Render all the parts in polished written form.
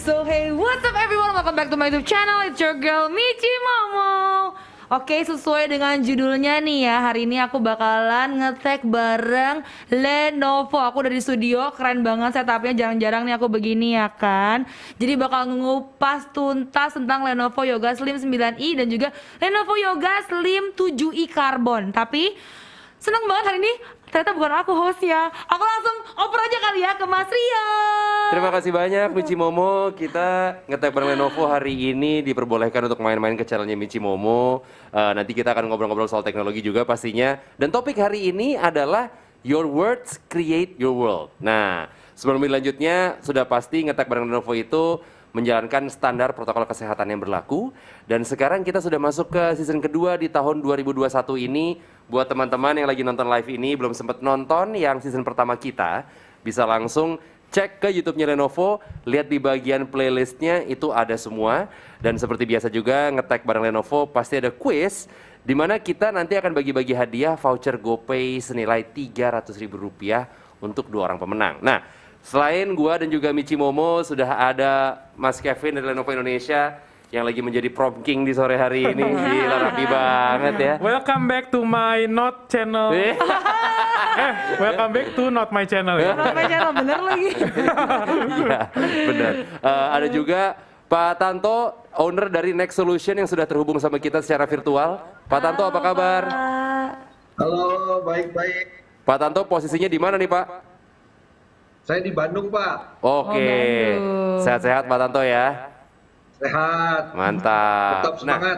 So hey, what's up everyone? Welcome back to my YouTube channel. It's your girl Michi Momo. Oke, sesuai dengan judulnya nih ya, hari ini aku bakalan nge-tag bareng Lenovo. Aku udah di studio, keren banget setupnya, jarang-jarang nih aku begini ya kan. Jadi bakal ngupas tuntas tentang Lenovo Yoga Slim 9i dan juga Lenovo Yoga Slim 7i Carbon. Tapi seneng banget hari ini, ternyata bukan aku hostnya. Aku langsung oper aja kali ya ke Mas Rio. Terima kasih banyak Michi Momo. Kita nge-tag bareng Lenovo hari ini diperbolehkan untuk main-main ke channelnya Michi Momo. Nanti kita akan ngobrol-ngobrol soal teknologi juga pastinya. Dan topik hari ini adalah Your Words Create Your World. Nah, sebelum lanjutnya sudah pasti nge-tag bareng Lenovo itu menjalankan standar protokol kesehatan yang berlaku. Dan sekarang kita sudah masuk ke season kedua di tahun 2021 ini. Buat teman-teman yang lagi nonton live ini belum sempat nonton yang season pertama kita, bisa langsung cek ke YouTube-nya Lenovo, lihat di bagian playlistnya itu ada semua. Dan seperti biasa juga nge-tag bareng Lenovo pasti ada quiz di mana kita nanti akan bagi-bagi hadiah voucher GoPay senilai Rp300.000 untuk 2 orang pemenang. Nah, selain gua dan juga Michi Momo, sudah ada Mas Kevin dari Lenovo Indonesia yang lagi menjadi prom king di sore hari ini. Gila, rapi banget ya. Welcome back to my not channel. Welcome back to not my channel ya. Not my channel, bener lagi. Iya, benar. Ada juga Pak Tanto, owner dari Next Solution yang sudah terhubung sama kita secara virtual. Pak Tanto, apa kabar? Halo, baik-baik. Pak Tanto, posisinya di mana nih, Pak? Saya di Bandung, Pak. Oke, Bandung. sehat-sehat Pak Tanto ya. Sehat. Mantap. Tetap semangat.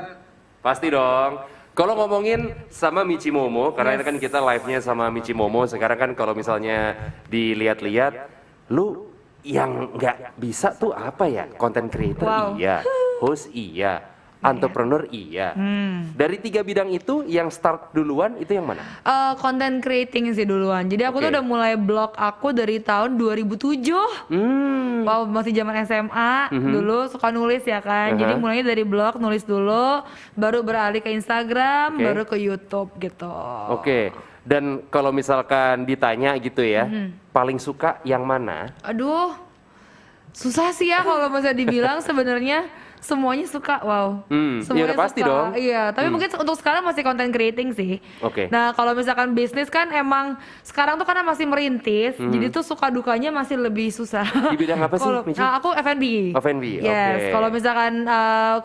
Pasti dong. Kalau ngomongin sama Michi Momo, karena ini kan kita live-nya sama Michi Momo, sekarang kan kalau misalnya dilihat-lihat, lu yang nggak bisa tuh apa ya? Content creator iya, host iya, entrepreneur iya. Dari 3 bidang itu yang start duluan itu yang mana? Content creating sih duluan. Jadi aku tuh Oke. udah mulai blog aku dari tahun 2007. Wow, masih zaman SMA dulu suka nulis ya kan. Jadi mulainya dari blog, nulis dulu, baru beralih ke Instagram, Oke. baru ke YouTube gitu. Oke. Dan kalau misalkan ditanya gitu ya, paling suka yang mana? Aduh, susah sih ya kalau misalnya dibilang sebenarnya semuanya suka, wow. Iya udah pasti dong. Iya, tapi mungkin untuk sekarang masih content creating sih. Oke. Nah, kalau misalkan bisnis kan emang sekarang tuh karena masih merintis, jadi tuh suka dukanya masih lebih susah. Di bidang apa sih, Kalau- Michi? aku F&B. F&B, Yes, oke. kalau misalkan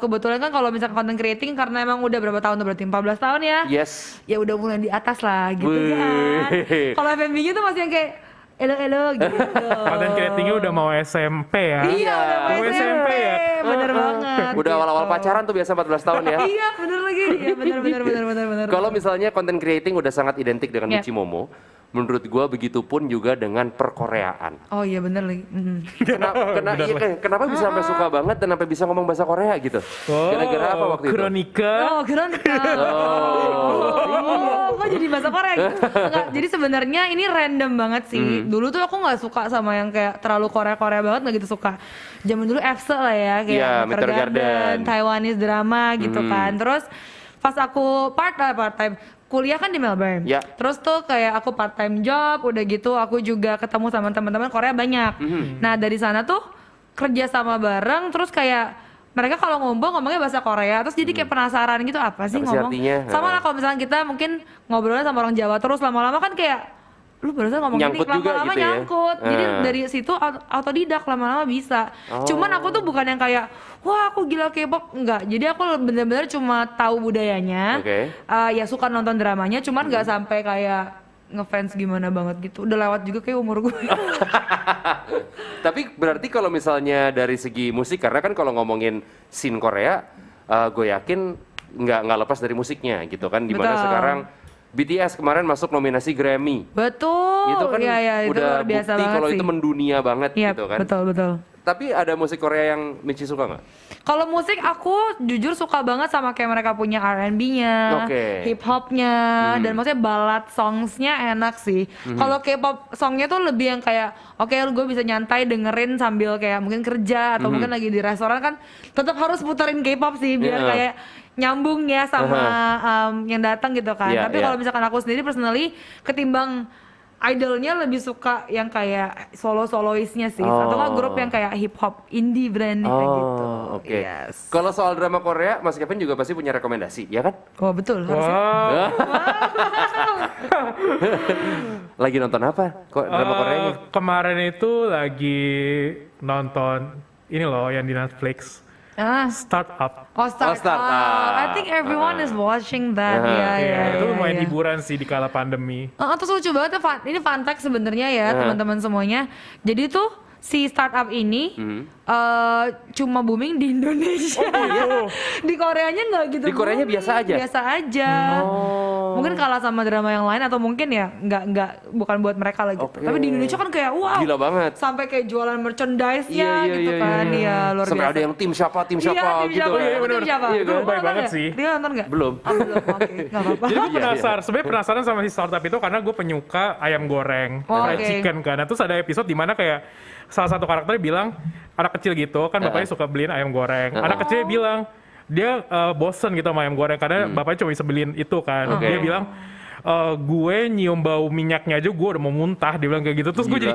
kebetulan kan kalau misalkan content creating karena emang udah berapa tahun tuh, berarti 14 tahun ya. Yes. Ya udah mulai di atas lah gitu Wih. kan. Kalau F&B-nya tuh masih yang kayak elo-elo gitu. Content creatingnya udah mau SMP ya. Iya, udah Mau mau SMP SMP, ya? bener banget. Udah awal-awal gitu. pacaran tuh biasa 14 tahun ya. Iya, bener lagi. Iya, bener. Kalau misalnya content creating udah sangat identik dengan Ya. Michi Momo, menurut gua begitupun juga dengan perkoreaan. Oh iya bener lagi. Kenapa bisa sampai suka banget dan sampai bisa ngomong bahasa Korea gitu? Gara-gara apa waktu itu? Kronika. Oh, keren kan? Kok jadi bahasa Korea gitu? Enggak, jadi sebenarnya ini random banget sih. Dulu tuh aku nggak suka sama yang kayak terlalu Korea banget, nggak gitu suka. Zaman dulu EFSE lah ya, kayak Iya, Meteor Meteor Garden. Garden, Taiwanese drama gitu kan. Terus pas aku part time kuliah kan di Melbourne. Ya. Terus tuh kayak aku part time job, udah gitu aku juga ketemu sama teman-teman Korea banyak. Nah, dari sana tuh kerja sama bareng, terus kayak mereka kalau ngomongnya bahasa Korea, terus jadi kayak penasaran gitu, apa sih Apa sih ngomong? artinya? Sama lah kalau misalnya kita mungkin ngobrolnya sama orang Jawa terus lama-lama kan kayak lu barusan ngomong Nyangkut ini, juga lama-lama gitu ya? nyangkut. Jadi dari situ autodidak, lama-lama bisa. Cuman aku tuh bukan yang kayak wah aku gila K-pop, enggak. Jadi aku bener-bener cuma tahu budayanya. Oke. Ya suka nonton dramanya, cuman nggak sampai kayak ngefans gimana banget gitu. Udah lewat juga kayak umur gue. Tapi berarti kalau misalnya dari segi musik, karena kan kalau ngomongin scene Korea, gue yakin nggak lepas dari musiknya gitu kan. Dimana Betul. sekarang BTS kemarin masuk nominasi Grammy. Betul. Itu kan ya, itu udah luar biasa bukti banget kalau sih. itu mendunia banget Iya, gitu kan. betul. Tapi ada musik Korea yang Michi suka nggak? Kalau musik aku jujur suka banget sama kayak mereka punya R&B-nya, Oke. hip hopnya, dan maksudnya ballad songs-nya enak sih. Kalau K-pop songnya tuh lebih yang kayak oke gue bisa nyantai dengerin sambil kayak mungkin kerja atau mungkin lagi di restoran kan tetap harus puterin K-pop sih biar Iya. kayak nyambung ya sama yang datang gitu kan. Iya, Tapi iya. kalau misalkan aku sendiri personally ketimbang idolnya lebih suka yang kayak soloisnya sih, atau nggak grup yang kayak hip hop indie brand kayak gitu. Oke. Yes. Kalau soal drama Korea, Mas Kevin juga pasti punya rekomendasi, ya kan? Oh betul. Harusnya. Wow. Lagi nonton apa? Kok drama Koreanya? Kemarin itu lagi nonton ini loh yang di Netflix, Ah. Startup. Oh, Startup. I think everyone is watching that. Ah. Ya, Itu lumayan hiburan sih di kala pandemi. Terus lucu banget ya, ini fun fact sebenarnya ya teman-teman semuanya. Jadi tuh si startup ini cuma booming di Indonesia. Di Koreanya nggak gitu. Di Koreanya booming, biasa aja? Biasa aja. Mungkin kalah sama drama yang lain atau mungkin ya nggak bukan buat mereka lagi. Oke. Tapi di Indonesia kan kayak wow. Gila banget. Sampai kayak jualan merchandise-nya gitu kan. Iya, luar Sampai biasa. ada yang tim siapa Iya, tim gitu. siapa? Iya, Kamu bener. tim siapa? Iya, itu Lu baik nonton banget nggak? sih. Dia nonton nggak? Belum. Oh, belum. Oke, nggak apa-apa. Jadi gue Iya, penasaran, sebenarnya penasaran sama si Startup itu karena gue penyuka ayam goreng, Oh, fried oke. chicken kan. Nah, terus ada episode di mana kayak salah satu karakter bilang, anak kecil gitu kan bapaknya suka beliin ayam goreng. Anak kecilnya bilang dia bosen gitu sama ayam goreng karena bapaknya cuma bisa beliin itu kan. Oke. Dia bilang gue nyium bau minyaknya aja gue udah mau muntah, dia bilang kayak gitu. Terus gue Gila. jadi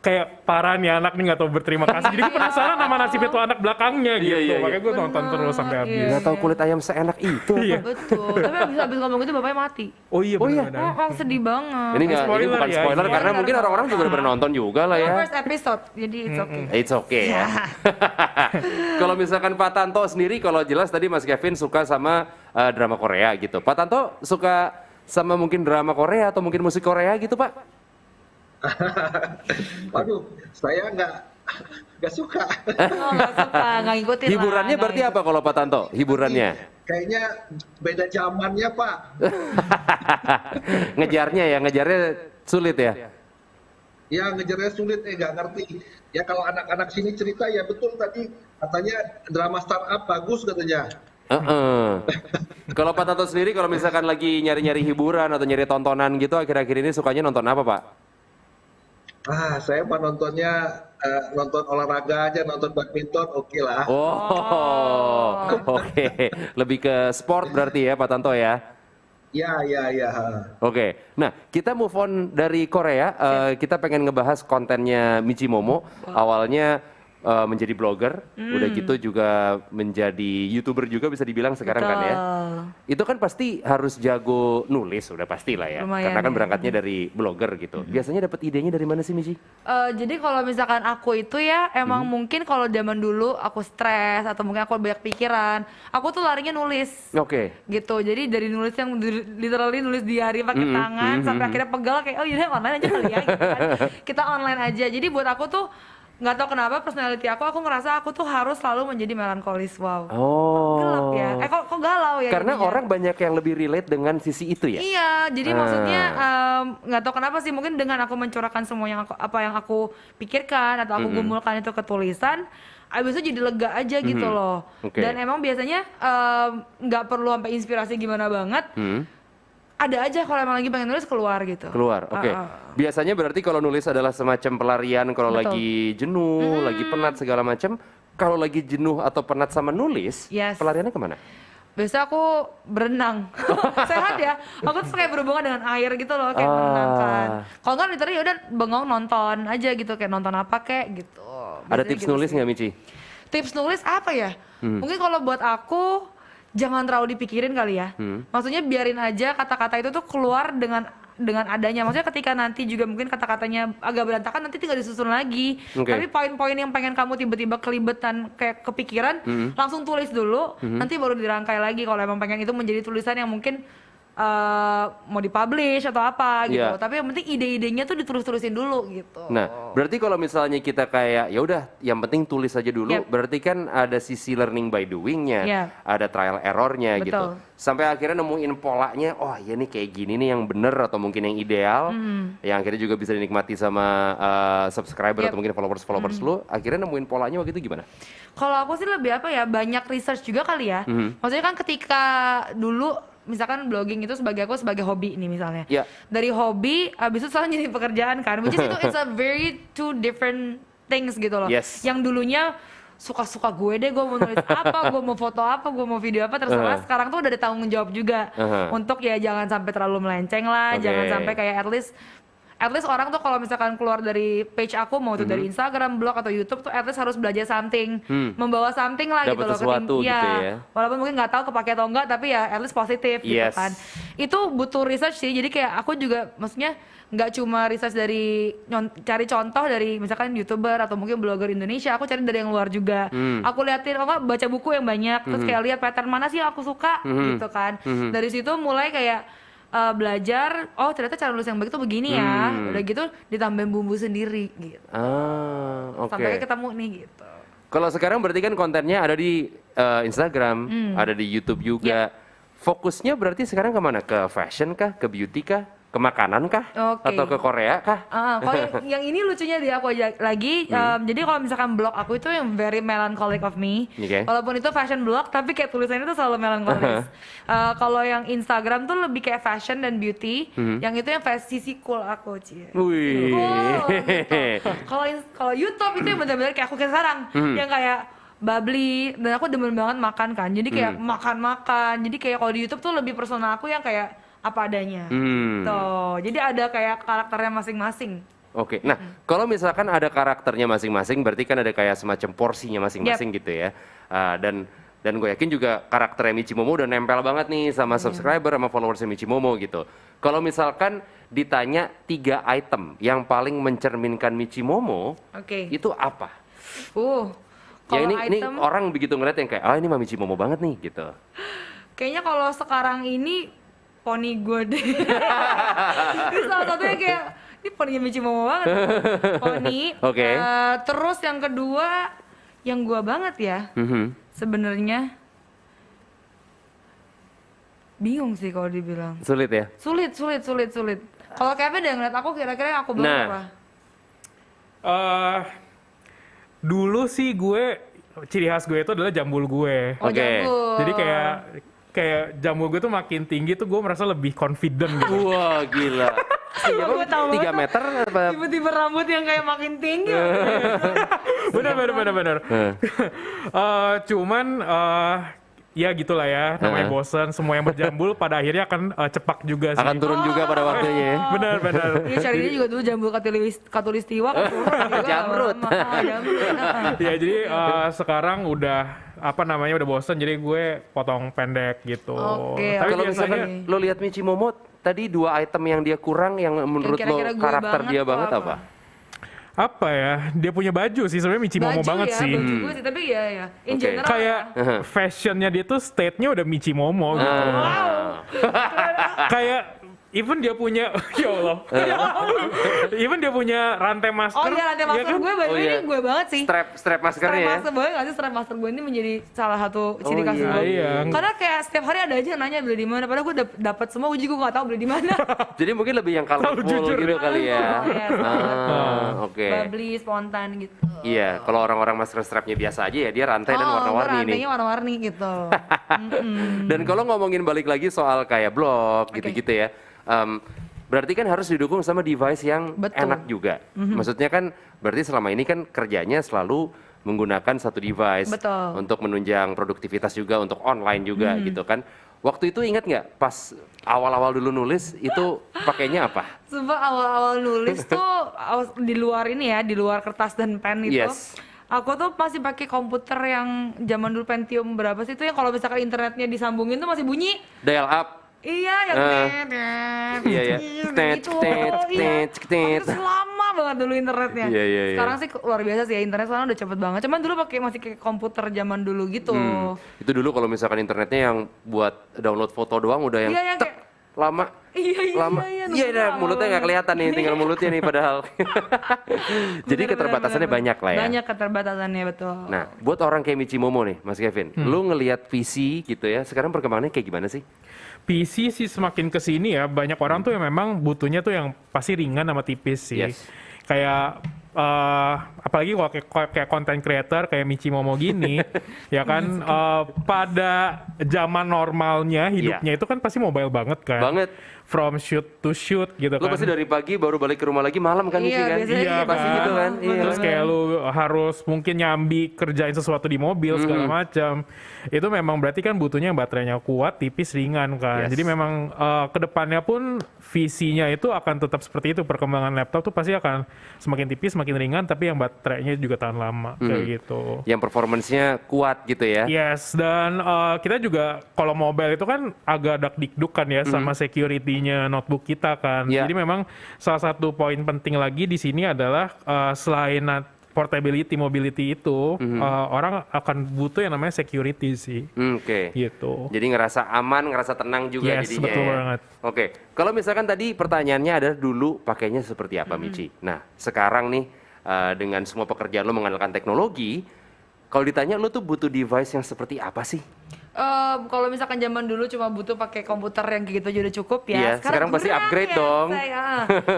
kayak parah nih anak nih nggak tahu berterima kasih. Jadi gue penasaran sama nasib itu anak belakangnya gitu. Iya. Makanya gue nonton terus sampai habis. Iya. Nggak tahu kulit ayam seenak itu. Iya. Betul. Tapi abis ngomong gitu bapaknya mati. Oh iya Oh iya. benar-benar. Sedih banget. Ini nggak, ini Spoiler bukan ya, spoiler ini. karena mungkin orang-orang juga udah pernah nonton juga lah ya. First episode, jadi it's okay. It's okay ya. Kalau misalkan Pak Tanto sendiri, kalau jelas tadi Mas Kevin suka sama drama Korea gitu. Pak Tanto suka sama mungkin drama Korea atau mungkin musik Korea gitu Pak? Waduh, saya nggak suka. Oh, nggak suka, nggak ngikutin lah, Hiburannya nggak berarti apa kalau Pak Tanto? Hiburannya? Kayaknya beda zamannya, Pak. ngejarnya sulit ya? Ya ngejarnya sulit, nggak ngerti. Ya kalau anak-anak sini cerita ya betul tadi katanya drama startup bagus katanya. Kalau Pak Tanto sendiri kalau misalkan lagi nyari-nyari hiburan atau nyari tontonan gitu akhir-akhir ini sukanya nonton apa Pak? Saya mah nontonnya nonton olahraga aja, nonton badminton oke lah. Oh, oke. Lebih ke sport berarti ya Pak Tanto ya? Ya. Oke, nah kita move on dari Korea, kita pengen ngebahas kontennya Michi Momo. Awalnya menjadi blogger, udah gitu juga menjadi YouTuber juga bisa dibilang sekarang kan ya. Itu kan pasti harus jago nulis, udah pasti lah ya. Lumayan, Karena kan ya. berangkatnya dari blogger gitu. Biasanya dapat idenya dari mana sih Michi? Jadi kalau misalkan aku itu ya emang mungkin kalau zaman dulu aku stres atau mungkin aku banyak pikiran, aku tuh larinya nulis. Oke. Gitu. Jadi dari nulis yang literally nulis diary pakai tangan sampai akhirnya pegal kayak oh yaudah online aja kali ya gitu kan. Kita online aja. Jadi buat aku tuh nggak tahu kenapa personality aku ngerasa aku tuh harus selalu menjadi melankolis. Wow. Oh. Gelap ya. Kok galau ya Karena jadinya? orang banyak yang lebih relate dengan sisi itu ya? Iya, jadi maksudnya nggak tahu kenapa sih mungkin dengan aku mencurahkan semua yang apa yang aku pikirkan atau aku gumulkan itu ke tulisan, abis itu jadi lega aja gitu loh. Oke. Dan emang biasanya nggak perlu sampai inspirasi gimana banget. Ada aja kalau emang lagi pengen nulis keluar gitu. Keluar, oke. Biasanya berarti kalau nulis adalah semacam pelarian kalau Betul. lagi jenuh, lagi penat segala macam. Kalau lagi jenuh atau penat sama nulis, Yes. pelariannya kemana? Biasa aku berenang. Sehat ya. Aku tuh kayak berhubungan dengan air gitu loh, kayak berenang kan. Kalau nggak literally udah bengong nonton aja gitu, kayak nonton apa kayak gitu. Ada Biasanya tips gitu nulis sih. nggak Michi? Tips nulis apa ya? Mungkin kalau buat aku jangan terlalu dipikirin kali ya. Maksudnya biarin aja kata-kata itu tuh keluar dengan adanya. Maksudnya ketika nanti juga mungkin kata-katanya agak berantakan nanti tinggal disusun lagi. Oke. Tapi poin-poin yang pengen kamu tiba-tiba kelibetan kayak kepikiran, langsung tulis dulu, nanti baru dirangkai lagi kalau emang pengen itu menjadi tulisan yang mungkin mau dipublish atau apa gitu. Iya. Tapi yang penting ide-idenya tuh ditulis-tulisin dulu gitu. Nah, berarti kalau misalnya kita kayak ya udah, yang penting tulis aja dulu. Yep. Berarti kan ada sisi learning by doing-nya, Yep. ada trial error-nya Betul. gitu. Sampai akhirnya nemuin polanya, oh ya nih kayak gini nih yang bener atau mungkin yang ideal, yang akhirnya juga bisa dinikmati sama subscriber Yep. atau mungkin followers lu. Akhirnya nemuin polanya waktu itu gimana? Kalau aku sih lebih apa ya, banyak research juga kali ya. Maksudnya kan ketika dulu misalkan blogging itu sebagai hobi nih misalnya. Ya. Dari hobi abis itu sekarang jadi pekerjaan kan. Which is itu it's a very two different things gitu loh. Yes. Yang dulunya suka-suka gue deh, gue mau nulis apa, gue mau foto apa, gue mau video apa, terserah. Sekarang tuh udah ada tanggung jawab juga untuk ya jangan sampai terlalu melenceng lah, Oke. jangan sampai kayak at least at least orang tuh kalau misalkan keluar dari page aku mau itu dari Instagram, blog atau YouTube tuh at least harus belajar something, membawa something lah Dapat gitu loh. sesuatu gitu ya. Walaupun mungkin nggak tahu kepake atau enggak, tapi ya at least positif gitu Yes. kan. Itu butuh research sih. Jadi kayak aku juga maksudnya nggak cuma research dari cari contoh dari misalkan YouTuber atau mungkin blogger Indonesia, aku cari dari yang luar juga. Aku liatin kalau nggak baca buku yang banyak, terus kayak lihat pattern mana sih yang aku suka gitu kan. Dari situ mulai kayak belajar, oh ternyata cara nulis yang baik tuh begini ya. Udah gitu ditambahin bumbu sendiri gitu. Oke. Sampai ketemu nih gitu. Kalau sekarang berarti kan kontennya ada di Instagram, ada di YouTube juga. Fokusnya berarti sekarang kemana? Ke fashion kah? Ke beauty kah? Ke makanan kah? Oke. Atau ke Korea kah? Kalau yang ini lucunya di aku aja lagi, jadi kalau misalkan blog aku itu yang very melancholic of me, Oke. walaupun itu fashion blog, tapi kayak tulisannya itu selalu melancholis. Kalau yang Instagram tuh lebih kayak fashion dan beauty, yang itu yang sisi cool aku, cie. Wih. Cool, gitu. Kalau YouTube itu yang benar-benar kayak aku kayak sekarang, yang kayak bubbly, dan aku demen banget makan kan, jadi kayak makan-makan, jadi kayak kalau di YouTube tuh lebih personal aku yang kayak apa adanya. Tuh, jadi ada kayak karakternya masing-masing. Oke, nah kalau misalkan ada karakternya masing-masing, berarti kan ada kayak semacam porsinya masing-masing gitu ya. Dan gue yakin juga karakternya Michi Momo udah nempel banget nih sama subscriber, sama followersnya Michi Momo gitu. Kalau misalkan ditanya 3 item yang paling mencerminkan Michi Momo, Oke. itu apa? Kalau Ya ini item, orang begitu ngeliat yang kayak, ini mah Michi Momo banget nih gitu. kayaknya kalau sekarang ini poni gue deh. Ini salah satunya kayak ini poninya Michi Momo banget. Poni. Oke. Terus yang kedua yang gue banget ya. Sebenarnya bingung sih kalau dibilang. Sulit ya? Sulit. Kalau Kevin udah ngeliat aku kira-kira yang aku banget Nah. apa? Dulu sih gue, ciri khas gue itu adalah jambul gue. Oh, Oke. jambul. Jadi kayak jambul gue tuh makin tinggi tuh gue merasa lebih confident gitu. Wah gila. Iya, Gue tahu 3 banget. meter apa? Tiba-tiba rambut yang kayak makin tinggi. Bener. Cuman ya gitulah ya, namanya bosen. Semua yang berjambul pada akhirnya akan cepak juga sih. Akan turun juga pada waktunya ya. Bener. Ini Syahrini juga dulu jambul katulistiwa kan turun juga Jamrut. lama-lama. Jamrut. Ya jadi sekarang udah udah bosen, jadi gue potong pendek gitu. Oke, Tapi Kalau biasanya misalkan lo lihat Michi Momo tadi 2 item yang dia kurang yang menurut lo kira-kira gue karakter banget dia tuh banget apa? apa ya? Dia punya baju sih, sebenarnya Michi Momo banget ya, sih. baju gue sih, tapi ya. In Oke. general Kayak ya. fashionnya dia tuh state-nya udah Michi Momo gitu. Kayak even dia punya ya Allah. Even dia punya rantai masker. Oh iya, rantai masker kan? gue by the way iya. ini gue banget sih. Strap maskernya ya. Masker boleh nggak sih strap masker gue ini menjadi salah satu ciri khas iya. gue. Iya. Karena kayak setiap hari ada aja yang nanya beli di mana. Padahal gue dapat semua, gue juga nggak tahu beli di mana. Jadi mungkin lebih yang colorful jujur. gitu kali ya. Oh, iya, Oke. Bubbly, spontan gitu. Iya, kalau orang-orang masker strapnya biasa aja ya dia rantai dan warna-warni nih. Rantainya warna-warni gitu. Dan kalau ngomongin balik lagi soal kayak blog gitu-gitu ya. Berarti kan harus didukung sama device yang Betul. enak juga. Maksudnya kan berarti selama ini kan kerjanya selalu menggunakan satu device Betul. untuk menunjang produktivitas juga, untuk online juga gitu kan. Waktu itu ingat nggak pas awal-awal dulu nulis itu pakainya apa? Sumpah awal-awal nulis tuh di luar ini ya, di luar kertas dan pen itu. Yes. Aku tuh masih pakai komputer yang zaman dulu Pentium berapa sih itu yang kalau misalkan internetnya disambungin tuh masih bunyi. Dial up. Iya, yang Iya. gitu. Itu lama banget dulu internetnya. Iya. Sekarang sih luar biasa sih ya, internet sekarang udah cepet banget. Cuman dulu masih kayak komputer zaman dulu gitu. Itu dulu kalau misalkan internetnya yang buat download foto doang udah yang Iya, yang tek, kayak- lama. Iya. Iya, mulutnya nggak kelihatan nih, tinggal mulutnya nih padahal. Jadi keterbatasannya banyak lah ya. Banyak keterbatasannya, betul. Nah, buat orang kayak Michi Momo nih, Mas Kevin, lu ngelihat PC gitu ya, sekarang perkembangannya kayak gimana sih? PC sih semakin kesini ya, banyak orang tuh yang memang butuhnya tuh yang pasti ringan sama tipis sih. Yes. Kayak apalagi kalau kayak content creator kayak Michi Momo gini, ya kan pada zaman normalnya hidupnya itu kan pasti mobile banget kan. Banget. from shoot to shoot gitu Lu kan. pasti dari pagi baru balik ke rumah lagi malam kan Michi Iya, kan? biasanya Iya, pasti kan. gitu kan. Iya. Terus kayak lu harus mungkin nyambi kerjain sesuatu di mobil segala macam. Itu memang berarti kan butuhnya baterainya kuat, tipis, ringan kan. Yes. Jadi memang kedepannya pun visinya itu akan tetap seperti itu. Perkembangan laptop tuh pasti akan semakin tipis, semakin ringan, tapi yang baterainya juga tahan lama kayak gitu. Yang performance-nya kuat gitu ya. Yes, dan kita juga kalau mobile itu kan agak dakdikduk kan ya sama security-nya notebook kita kan. Yeah. Jadi memang salah satu poin penting lagi di sini adalah selain portability, mobility itu, orang akan butuh yang namanya security sih. Oke. Gitu. Jadi ngerasa aman, ngerasa tenang juga Yes, jadinya. betul ya. banget. Oke. Kalau misalkan tadi pertanyaannya adalah dulu pakainya seperti apa Michi? Nah, sekarang nih dengan semua pekerjaan lo mengandalkan teknologi, kalau ditanya lo tuh butuh device yang seperti apa sih? Kalau misalkan zaman dulu cuma butuh pakai komputer yang kayak gitu aja udah cukup ya. Iya, sekarang pasti kurang upgrade ya, dong.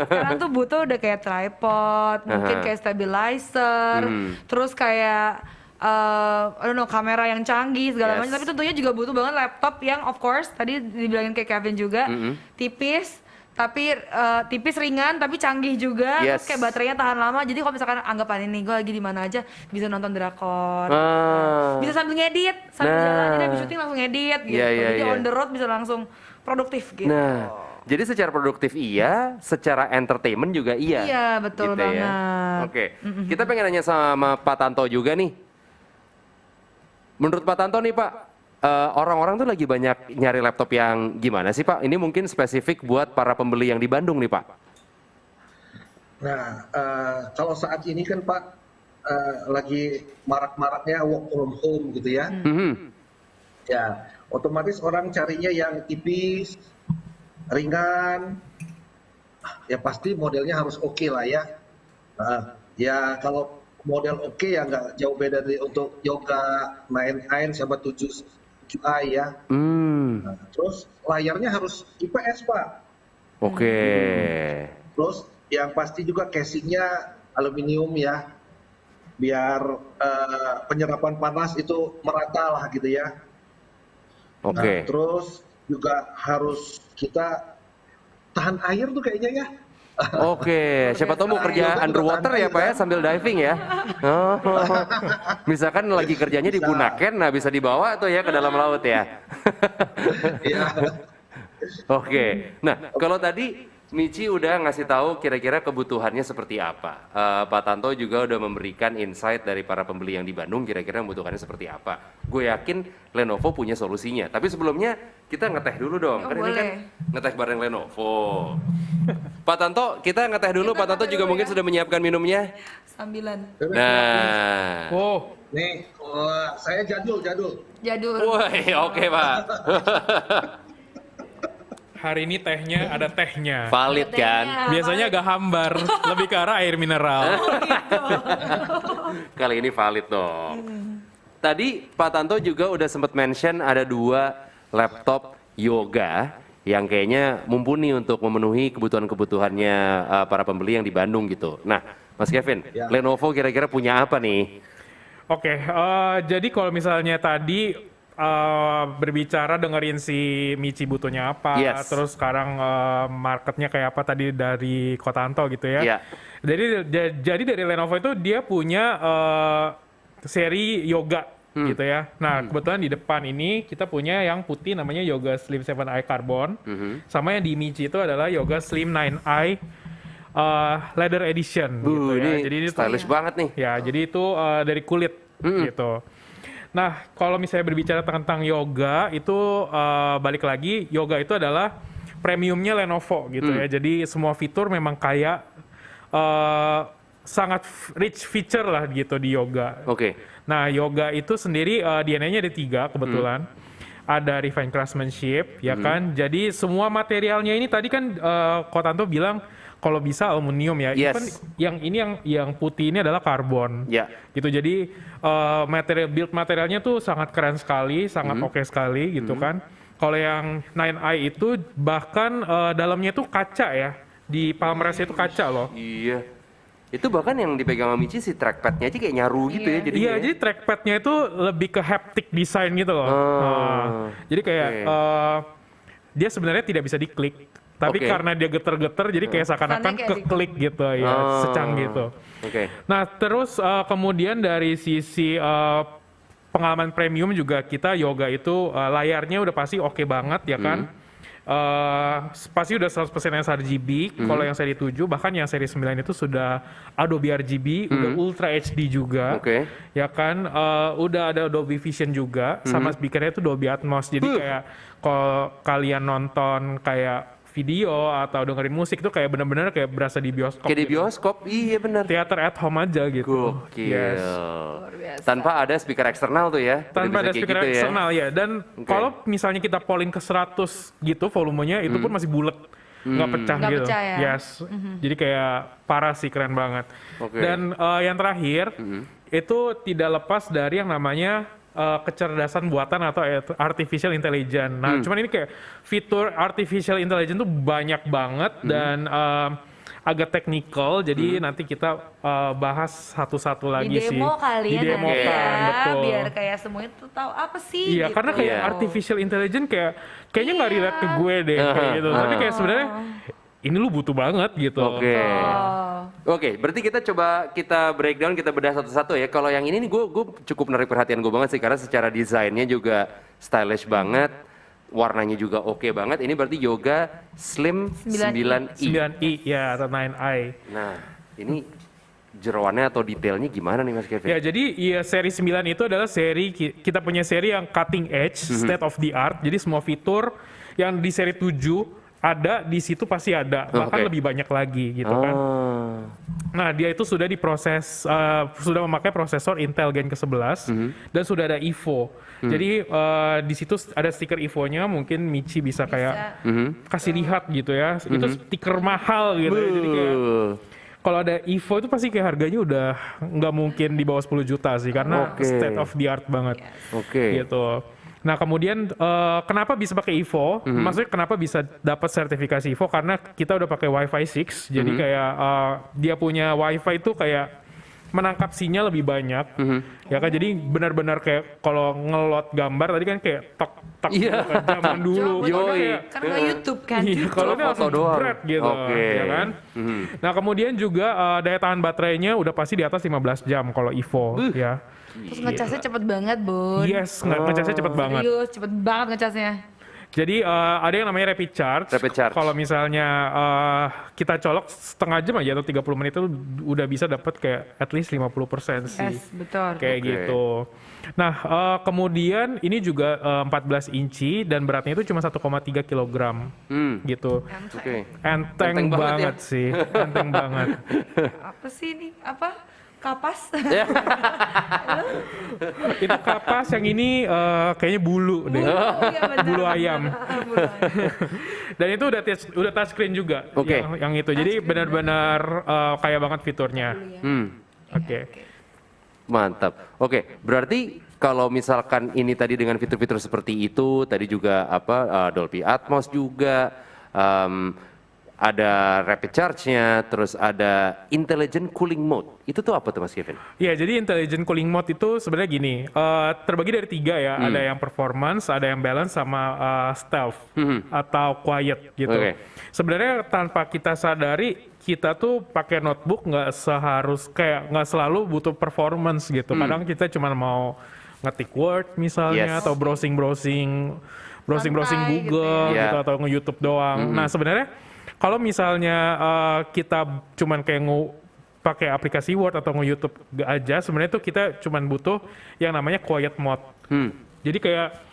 Sekarang tuh butuh udah kayak tripod, mungkin kayak stabilizer, terus kayak I don't know, kamera yang canggih segala Yes. macam. Tapi tentunya juga butuh banget laptop yang of course tadi dibilangin kayak Kevin juga, tipis. Tapi tipis ringan tapi canggih juga, Yes. terus kayak baterainya tahan lama. Jadi kalau misalkan anggapan ini gue lagi di mana aja bisa nonton drakor, bisa sambil ngedit, sambil Nah. jalan, jadi habis syuting langsung ngedit gitu. Iya, iya, Jadi iya. on the road bisa langsung produktif gitu. Nah, jadi secara produktif iya, secara entertainment juga iya. Iya, betul Gitu ya. banget. Oke, kita pengen nanya sama Pak Tanto juga nih. Menurut Pak Tanto nih Pak, orang-orang tuh lagi banyak nyari laptop yang gimana sih Pak? Ini mungkin spesifik buat para pembeli yang di Bandung nih Pak. Nah, kalau saat ini kan Pak lagi marak-maraknya work from home gitu ya. Ya, otomatis orang carinya yang tipis, ringan, ya pasti modelnya harus oke lah ya. Ya kalau model oke ya nggak jauh beda dari untuk Yoga 9i sama 7i ya. Nah, terus layarnya harus IPS Pak. Oke. Terus yang pasti juga casingnya aluminium ya, biar penyerapan panas itu merata lah gitu ya. Nah, Oke. terus juga harus kita tahan air tuh kayaknya ya. Oke, siapa tahu mau kerja underwater ya Pak ya sambil diving ya. Oh. Misalkan lagi kerjanya di Bisa. Bunaken, nah bisa dibawa tuh ya ke dalam laut ya. Iya. Oke, nah kalau tadi Michi udah ngasih tahu kira-kira kebutuhannya seperti apa. Pak Tanto juga udah memberikan insight dari para pembeli yang di Bandung kira-kira membutuhkannya seperti apa. Gue yakin Lenovo punya solusinya. Tapi sebelumnya kita ngeteh dulu dong. Oh, Kan ini kan boleh. ngeteh bareng Lenovo. Pak Tanto, kita ngeteh dulu. Kita Pak Tanto ngeteh juga dulu mungkin ya. sudah menyiapkan minumnya. Sambilan. Nah, Oh, Nih, saya jadul. Jadul. woi, oke Pak. hari ini tehnya ada tehnya. Valid kan? Biasanya agak hambar, lebih ke arah air mineral. Kali ini valid dong. Tadi Pak Tanto juga udah sempat mention ada 2 laptop Yoga yang kayaknya mumpuni untuk memenuhi kebutuhan-kebutuhannya para pembeli yang di Bandung gitu. Nah, Mas Kevin, Ya. Lenovo kira-kira punya apa nih? Oke, jadi kalau misalnya tadi berbicara dengerin si Michi butuhnya apa, Yes. terus sekarang marketnya kayak apa tadi dari Kotanto gitu ya. Iya. Jadi dari Lenovo itu dia punya seri Yoga gitu ya. Nah kebetulan di depan ini kita punya yang putih namanya Yoga Slim 7i Carbon, sama yang di Michi itu adalah Yoga Slim 9i Leather Edition gitu ya. Ini Jadi ini tuh- stylish banget nih. Ya, jadi itu dari kulit gitu. Nah, kalau misalnya berbicara tentang Yoga, itu balik lagi, Yoga itu adalah premiumnya Lenovo gitu ya. Jadi semua fitur memang kayak sangat rich feature lah gitu di Yoga. Oke. Nah, Yoga itu sendiri DNA-nya ada 3 kebetulan. Ada refined craftsmanship, ya kan? Jadi semua materialnya ini tadi kan Kotanto bilang kalau bisa aluminium ya. Yes. Even yang putih ini adalah karbon. Ya. Gitu. Jadi build materialnya tuh sangat keren sekali, sangat oke sekali gitu kan. Kalau yang 9i itu bahkan dalamnya tuh kaca ya. Di palm rest itu kaca loh. Iya. Itu bahkan yang dipegang sama Michi si trackpad-nya aja kayak nyaru gitu ya jadinya. Iya, ya. jadi trackpad-nya itu lebih ke haptic design gitu loh. Oh, Nah, jadi kayak oke. dia sebenarnya tidak bisa diklik, Tapi Oke. karena dia geter-geter jadi kayak seakan-akan Kesannya kayak keklik gitu ya, Oh. secang gitu. Oke. Nah terus kemudian dari sisi pengalaman premium juga kita yoga itu layarnya udah pasti oke banget ya kan. Pasti udah 100% sRGB. Kalau yang seri 7 bahkan yang seri 9 itu sudah Adobe RGB, udah Ultra HD juga. Oke. Ya kan, udah ada Dolby Vision juga, sama speakernya itu Dolby Atmos. Jadi kayak kalau kalian nonton kayak video atau dengerin musik itu kayak bener-bener kayak berasa di bioskop. Kayak di gitu. bioskop, iya benar. Teater at home aja gitu. Gokil. Yes. biasa. Tanpa ada speaker eksternal tuh ya. Tanpa Udah bisa ada kayak speaker gitu ya. eksternal ya. Dan Oke. kalau misalnya kita polling ke 100 gitu volumenya itu pun masih bulat. Nggak pecah Nggak gitu. pecah ya? Yes. Jadi kayak parah sih, keren banget. Oke. Dan yang terakhir itu tidak lepas dari yang namanya kecerdasan buatan atau artificial intelligence. Nah, cuman ini kayak fitur artificial intelligence tuh banyak banget dan agak teknikal. Jadi nanti kita bahas satu-satu lagi Di sih. demo kali ya Didemokan, nanti ya, betul. biar kayak semuanya tuh tahu apa sih. Iya, gitu. karena kayak Iya. artificial intelligence kayaknya nggak Iya. relate ke gue deh kayak gitu. Tapi kayak sebenarnya ini lu butuh banget gitu. Oke. Oh. Oke, berarti kita breakdown, kita bedah satu-satu ya. Kalau yang ini nih gue cukup menarik perhatian gue banget sih karena secara desainnya juga stylish banget, warnanya juga oke banget. Ini berarti Yoga Slim 9i. 9i ya atau 9i. Nah, ini jeroannya atau detailnya gimana nih Mas Kevin? Ya, jadi ya seri 9 itu adalah seri kita punya seri yang cutting edge, state of the art. Jadi semua fitur yang di seri 7 ada di situ pasti ada, bahkan Oke. lebih banyak lagi gitu kan. Ah, Nah, dia itu sudah diproses, sudah memakai prosesor Intel Gen ke-11 dan sudah ada Evo. Jadi di situ ada stiker Evo-nya, mungkin Michi bisa kayak kasih lihat gitu ya. Itu stiker mahal gitu ya. Jadi kayak kalau ada Evo itu pasti kayak harganya udah nggak mungkin di bawah 10 juta sih karena Oke. state of the art banget. Oke. Gitu. Nah, kemudian kenapa bisa pakai Evo? Maksudnya kenapa bisa dapat sertifikasi Evo? Karena kita udah pakai Wi-Fi 6. Jadi kayak dia punya Wi-Fi itu kayak menangkap sinyal lebih banyak. Ya kan, jadi benar-benar kayak kalau ngelot gambar tadi kan kayak tok tok Iya. kayak zaman dulu. Coba Kalau Yoi. kayak Karena nggak YouTube kan. Iya, kalau ini Foto langsung doang. jebret gitu, Oke. ya kan? Nah, kemudian juga daya tahan baterainya udah pasti di atas 15 jam kalau Evo, ya. Terus ngecasnya cepet banget, Bun. Yes, ngecasnya cepet banget. Serius, cepet banget ngecasnya. Jadi ada yang namanya rapid charge. Rapid charge. Kalau misalnya kita colok setengah jam aja atau 30 menit itu udah bisa dapat kayak at least 50% sih. Yes, betul. Kayak Oke. gitu. Nah, kemudian ini juga 14 inci dan beratnya itu cuma 1,3 kilogram gitu. Oke. Enteng Enteng banget banget sih, enteng banget. Apa sih ini? Apa? Kapas? Itu kapas, yang ini kayaknya bulu deh. Oh, iya benar. Bulu ayam. Bulu ayam. Dan itu udah touchscreen juga. Oke. Yang itu. Jadi benar-benar kaya banget fiturnya. Oke. Mantap. Oke, berarti kalau misalkan ini tadi dengan fitur-fitur seperti itu, tadi juga apa Dolby Atmos juga, ada rapid charge-nya, terus ada intelligent cooling mode. Itu tuh apa tuh Mas Kevin? Ya, jadi intelligent cooling mode itu sebenarnya gini, terbagi dari 3 ya. Ada yang performance, ada yang balance, sama stealth atau quiet gitu. Oke. Sebenarnya tanpa kita sadari, kita tuh pakai notebook nggak selalu butuh performance gitu. Kadang kita cuma mau ngetik Word misalnya, Yes. atau browsing Santai Google gitu ya. gitu, atau nge-YouTube doang. Nah, sebenarnya kalau misalnya kita cuman kayak pakai aplikasi Word atau nge-YouTube aja, sebenarnya tuh kita cuman butuh yang namanya quiet mode. Jadi kayak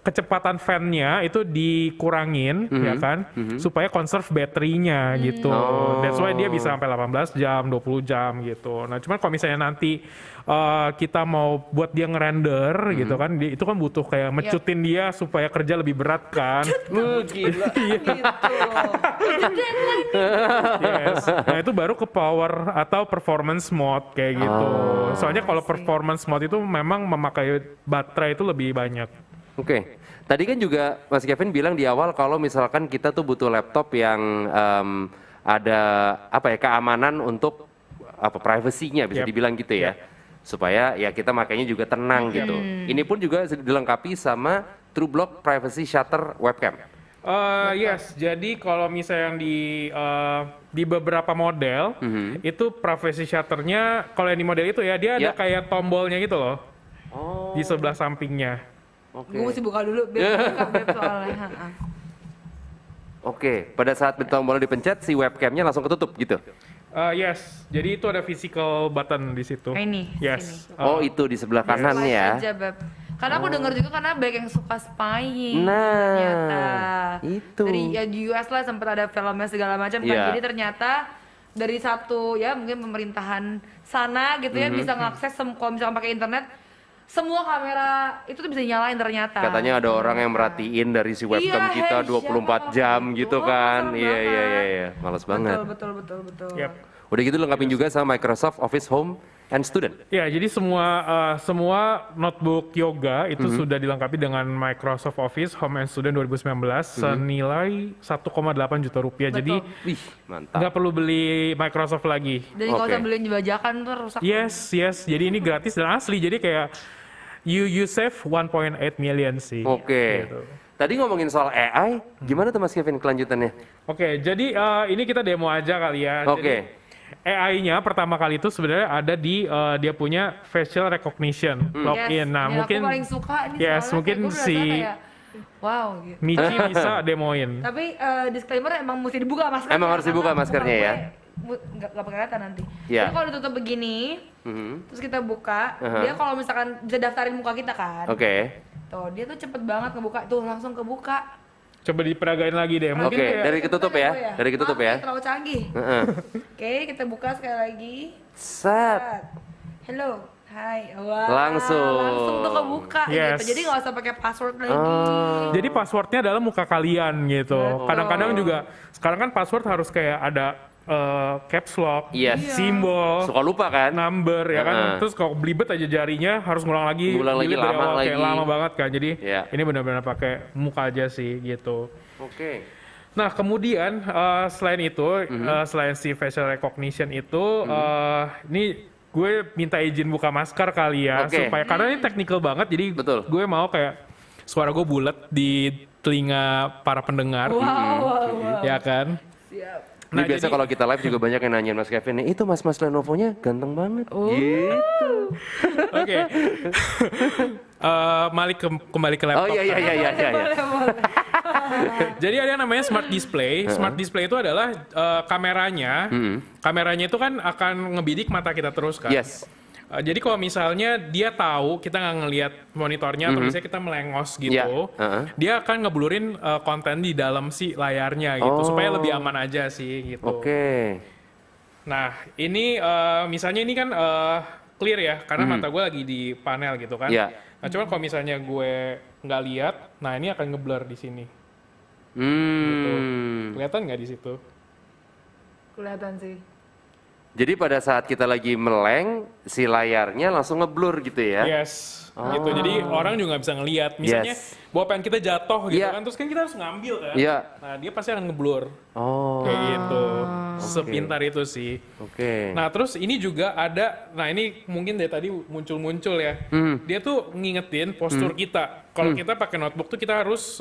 kecepatan fan-nya itu dikurangin, ya kan, supaya conserve baterainya gitu. That's why dia bisa sampai 18 jam, 20 jam gitu. Nah, cuman kalau misalnya nanti kita mau buat dia ngerender gitu kan, itu kan butuh kayak mecutin dia supaya kerja lebih berat kan. Gila. Gitu. Itu deadline nih. Yes. Nah, itu baru ke power atau performance mode kayak gitu. Soalnya kalau performance mode itu memang memakai baterai itu lebih banyak. Oke, tadi kan juga Mas Kevin bilang di awal kalau misalkan kita tuh butuh laptop yang ada apa ya, keamanan untuk apa, privasinya bisa Yep. dibilang gitu ya, supaya ya kita makanya juga tenang gitu. Ini pun juga dilengkapi sama TrueBlock Privacy Shutter Webcam. Yes, jadi kalau misalnya yang di beberapa model itu privacy shutternya, kalau yang di model itu ya dia ada Ya. kayak tombolnya gitu loh Oh, di sebelah sampingnya. oke. Gue mesti buka dulu biar buka Beb soalnya. Ha-ha. Oke, pada saat tombolnya dipencet, si webcamnya langsung ketutup gitu. Yes, jadi itu ada physical button di situ. Nah, ini, Yes. sini. Oh, itu di sebelah kanan Slide ya. aja, Beb. Karena aku denger juga karena banyak yang suka spying. Nah, ternyata. itu. Dari ya, di US lah sempat ada filmnya segala macam kan. Iya. Jadi ternyata dari satu ya mungkin pemerintahan sana gitu ya bisa ngakses kalau misalnya pakai internet semua kamera itu tuh bisa nyalain ternyata. Katanya ada orang yang merhatiin dari si webcam Iya, kita hey, 24 siapa jam waktu gitu itu? kan. Oh, Iya, serem iya, banget. iya. Males banget. Betul. Yep. Udah gitu lengkapin juga sama Microsoft Office Home and Student. Ya, jadi semua notebook Yoga itu sudah dilengkapi dengan Microsoft Office Home and Student 2019 senilai 1,8 juta rupiah. Jadi Wih, mantap. nggak perlu beli Microsoft lagi. Dan kalau Oke. usah beliin bajakan tuh rusak. Yes. Jadi ini gratis dan asli. Jadi kayak you save 1.8 million sih. Oke. Gitu. Tadi ngomongin soal AI, gimana tuh Mas Kevin kelanjutannya? Oke, jadi ini kita demo aja kali ya. Oke. Jadi, AI-nya pertama kali itu sebenarnya ada di dia punya facial recognition login. Nah, Ini mungkin aku paling suka nih yes, soalnya mungkin kayak gue si berasa kayak, wow gitu. Michi bisa demoin. Tapi disclaimer emang mesti dibuka maskernya. Emang harus dibuka karena maskernya muka ya? gue nggak pakai data nanti. Iya. Jadi kalau ditutup begini, Mhm. terus kita buka, Aha. dia kalau misalkan bisa daftarin muka kita kan. Oke. Tuh, dia tuh cepet banget ngebuka, tuh langsung kebuka. Coba diperagain lagi deh. Mungkin Oke, kayak- dari ketutup ya? Dari ketutup ya? Terlalu canggih. Heeh. Oke, kita buka sekali lagi. Set. Hello, hai. Wah, Langsung. tuh kebuka Yes. gitu. Jadi nggak usah pakai password lagi. Oh. Jadi passwordnya adalah muka kalian gitu. Kadang-kadang juga sekarang kan password harus kayak ada caps lock, Yes. simbol, Suka lupa kan? number ya kan. Heeh. Terus kalau belibet aja jarinya harus ngulang lagi. Ngulang lagi, delete dari lama awal, kayak lagi. lama banget kan. Jadi Iya. ini benar-benar pakai muka aja sih gitu. Oke. Nah kemudian selain itu, selain si facial recognition itu, ini gue minta izin buka masker kali ya, Oke. supaya karena ini technical banget, jadi Betul. gue mau kayak suara gue bulat di telinga para pendengar, Wow. ya kan? Siap. Ini Nah, biasa jadi- kalau kita live juga banyak yang nanyain Mas Kevin nih, itu mas-mas Lenovo-nya ganteng banget. Gitu. Oke. Kembali ke laptop. Oh iya. Boleh, boleh. Jadi ada yang namanya smart display. Smart display itu adalah kameranya. Kameranya itu kan akan ngebidik mata kita terus kan. Yes. Jadi kalau misalnya dia tahu kita nggak ngelihat monitornya atau misalnya kita melengos gitu, Iya. dia akan ngeblurin konten di dalam si layarnya gitu Oh. supaya lebih aman aja sih gitu. Oke. Nah ini misalnya ini kan clear ya karena mata gue lagi di panel gitu kan. Iya. Nah cuman kalau misalnya gue nggak lihat, nah ini akan ngeblur di sini. Kelihatan nggak di situ? Kelihatan sih. Jadi pada saat kita lagi meleng, si layarnya langsung ngeblur gitu ya? Yes. Gitu. Jadi orang juga nggak bisa ngelihat. Misalnya Yes. bolpen kita jatuh gitu Iya. kan, terus kan kita harus ngambil kan. Iya. Nah dia pasti akan ngeblur Oh. kayak gitu. Oke. Sepintar itu sih. Oke. Nah terus ini juga ada, nah ini mungkin dari tadi muncul-muncul ya. Dia tuh ngingetin postur kita. Kalau kita pakai notebook tuh kita harus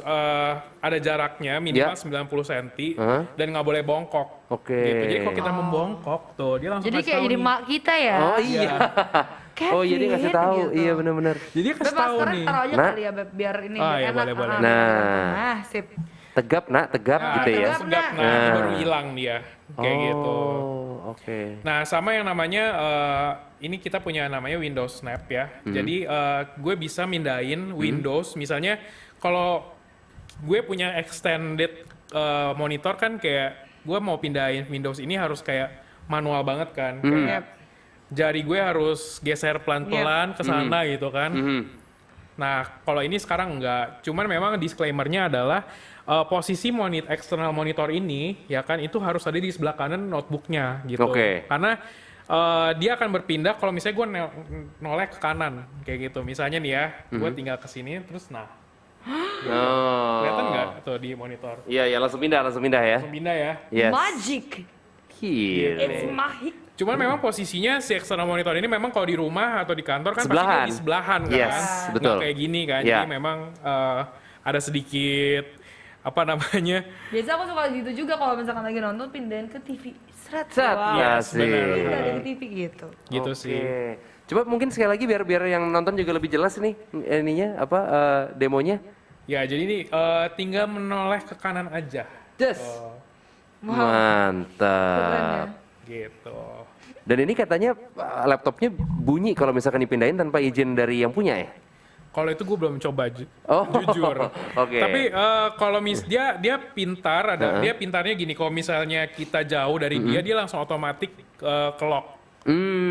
ada jaraknya minimal Ya. 90 cm Hah? dan nggak boleh bongkok. Oke. Gitu. Jadi kalau kita membongkok tuh dia langsung Jadi kasih kayak tahu jadi nih. mak kita ya. Oh iya. Kevin, Oh iya dia ngasih tahu. gitu. Iya benar-benar. Jadi dia Beb, kasih tahu maskernya nih. taruh aja Nah. kali ya Beb, biar ini Ah, biar iya, enak. boleh. Nah. Sip. Tegap nak, tegap Nah, gitu ya. tegap, tegap. Nah, ini baru hilang dia. Kayak gitu. Oh, oke. Nah, sama yang namanya ini kita punya namanya Windows Snap ya. Jadi gue bisa mindahin Windows. Misalnya kalau gue punya extended monitor kan kayak gue mau pindahin Windows ini harus kayak manual banget kan. Kayak jari gue harus geser pelan-pelan ke sana gitu kan. Nah, kalau ini sekarang enggak. Cuman memang disclaimer-nya adalah posisi external monitor ini ya kan itu harus ada di sebelah kanan notebooknya gitu. Oke. Karena dia akan berpindah kalau misalnya gue noleh ke kanan kayak gitu. Misalnya nih ya, gue tinggal ke sini terus nah. Oh. Kelihatan nggak tuh di monitor? Iya, ya langsung pindah ya. Langsung pindah ya. Yes. Magic. Gile. It's magic. Cuman memang posisinya si external monitor ini memang kalau di rumah atau di kantor kan Sebelahan. pasti dia di sebelahan kan. Yes, Nggak betul. kayak gini kan. Ya. Jadi memang ada sedikit apa namanya? Biasa aku suka gitu juga kalau misalkan lagi nonton pindahin ke TV. Seret. Set, Wow. ya Yes, sih. benar. Pindah dari TV gitu. Gitu Oke. sih. Coba mungkin sekali lagi biar yang nonton juga lebih jelas nih ininya apa demonya. Ya, jadi ini tinggal menoleh ke kanan aja. Yes. Wow. Keren ya. Mantap. Gitu. Dan ini katanya laptopnya bunyi kalau misalkan dipindahin tanpa izin dari yang punya ya? Kalau itu gue belum coba Oh, jujur. oke. Tapi kalau dia pintar, dia pintarnya gini. Kalau misalnya kita jauh dari dia langsung otomatis ke lock.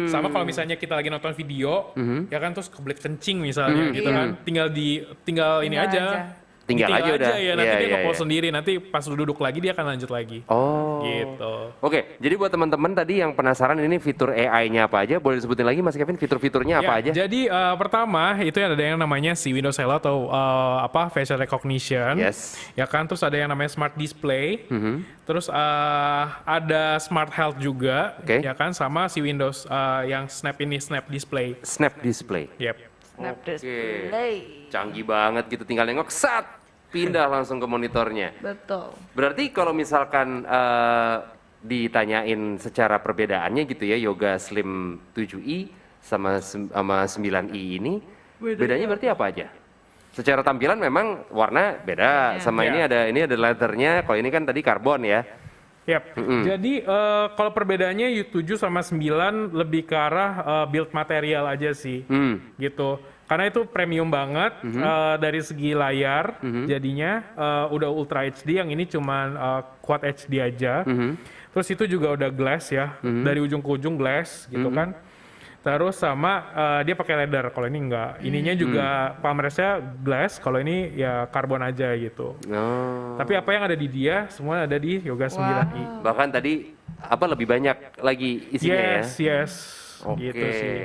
Sama kalau misalnya kita lagi nonton video, ya kan terus kebelet kencing misalnya gitu kan, tinggal ini aja. Tinggal aja udah. Ya, nanti Iya, dia iya, nge-pause iya. sendiri, nanti pas duduk lagi dia akan lanjut lagi. Oh. Gitu. Oke, jadi buat teman-teman tadi yang penasaran ini fitur AI-nya apa aja, boleh disebutin lagi Mas Kevin fitur-fiturnya apa aja? Jadi pertama itu ada yang namanya si Windows Hello atau facial recognition. Yes. Ya kan, terus ada yang namanya Smart Display. Terus ada Smart Health juga, Oke. ya kan, sama si Windows yang Snap Display. Snap Display. Yep. Snap Oke. display. Canggih banget gitu, tinggal nengok, sat, pindah langsung ke monitornya. Betul. Berarti kalau misalkan ditanyain secara perbedaannya gitu ya, Yoga Slim 7i sama 9i ini, bedanya berarti apa aja? Secara tampilan memang warna beda, sama Iya. ini ada leathernya, kalau ini kan tadi karbon ya. Yep. Jadi kalau perbedaannya 7 sama 9 lebih ke arah build material aja sih. Gitu. Karena itu premium banget dari segi layar, jadinya udah Ultra HD, yang ini cuman Quad HD aja. Terus itu juga udah glass ya, dari ujung ke ujung glass gitu kan. Terus sama dia pakai leather, kalau ini enggak. Ininya juga palm restnya glass, kalau ini ya karbon aja gitu. Oh. Tapi apa yang ada di dia, semua ada di Yoga 9i. Bahkan tadi apa lebih banyak lagi isinya Yes, ya? yes. Oke. Gitu sih.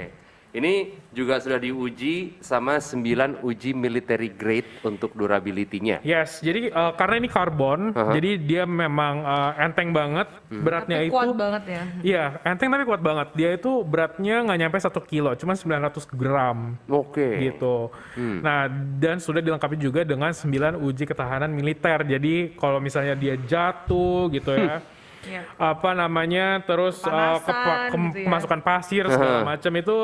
Ini juga sudah diuji sama 9 uji military grade untuk durability-nya. Yes, jadi karena ini karbon, jadi dia memang enteng banget. Beratnya Tapi itu, kuat banget ya. iya enteng tapi kuat banget. Dia itu beratnya nggak nyampe 1 kilo, cuma 900 gram Oke. gitu. Nah, dan sudah dilengkapi juga dengan 9 uji ketahanan militer. Jadi kalau misalnya dia jatuh gitu ya, Iya. apa namanya, terus Panasan gitu ya. kemasukan pasir segala macam itu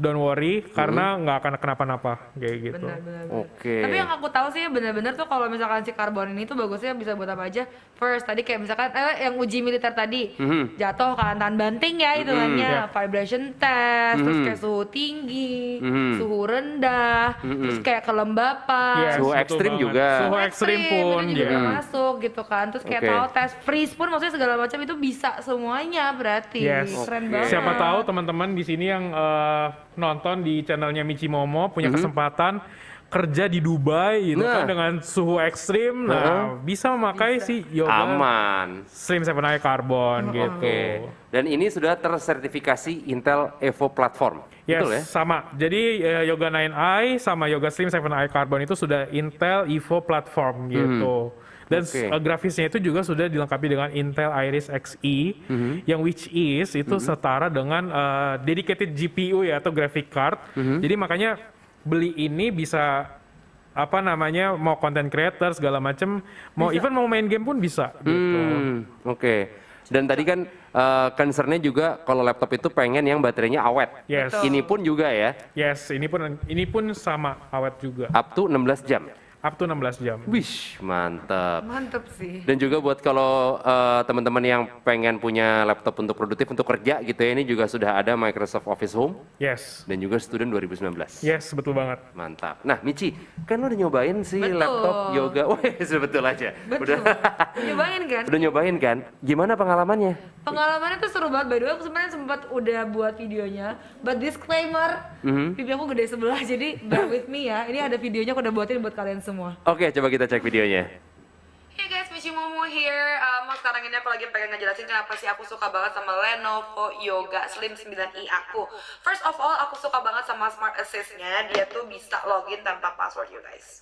don't worry, karena nggak akan kenapa-napa kayak gitu. Benar. Oke. Tapi yang aku tahu sih benar-benar tuh kalau misalkan si karbon ini tuh bagusnya bisa buat apa aja. First tadi kayak misalkan yang uji militer tadi jatuh kan tahan banting ya hitungannya, vibration test, terus kayak suhu tinggi, suhu rendah, terus kayak kelembapan. Yes, Suhu betul ekstrim banget. juga. Suhu ekstrim pun itu juga ya. masuk gitu kan. Terus kayak Oke. tahu tes freeze pun maksudnya segala macam itu bisa semuanya berarti. Yes. Keren Oke. banget. Siapa tahu teman-teman di sini yang nonton di channelnya Michi Momo punya kesempatan kerja di Dubai gitu kan, dengan suhu ekstrim, nah bisa memakai si Yoga Aman. Slim 7i Carbon gitu. Oke. Dan ini sudah tersertifikasi Intel Evo Platform. Yes, Betul ya? sama. Jadi Yoga 9i sama Yoga Slim 7i Carbon itu sudah Intel Evo Platform gitu. Dan Oke. grafisnya itu juga sudah dilengkapi dengan Intel Iris Xe, yang which is itu setara dengan dedicated GPU ya atau graphic card. Jadi makanya beli ini bisa apa namanya, mau content creator segala macem, mau even mau main game pun bisa gitu. Oke. Dan tadi kan concernnya juga kalau laptop itu pengen yang baterainya awet. Yes. Ini pun juga ya, Yes, ini pun sama awet juga. up to 16 jam. Up to 16 jam. Wish, mantap. Mantep sih. Dan juga buat kalau teman-teman yang pengen punya laptop untuk produktif untuk kerja gitu ya, ini juga sudah ada Microsoft Office Home Yes. dan juga Student 2019. Yes, betul banget. Mantap. Nah, Michi, kan lo udah nyobain sih Betul. laptop Yoga. Wih, betul aja. Betul. Nyobain kan? Udah nyobain kan? Gimana pengalamannya? Pengalamannya tuh seru banget. By the way, aku sebenarnya sempat udah buat videonya. But disclaimer, pipi aku gede sebelah, jadi bear with me ya. Ini ada videonya aku udah buatin buat kalian semua. Oke, coba kita cek videonya. Hey guys, Michi Momo here. Sekarang ini aku lagi pengen ngejelasin kenapa sih aku suka banget sama Lenovo Yoga Slim 9i aku. First of all, aku suka banget sama Smart Assist-nya. Dia tuh bisa login tanpa password, you guys.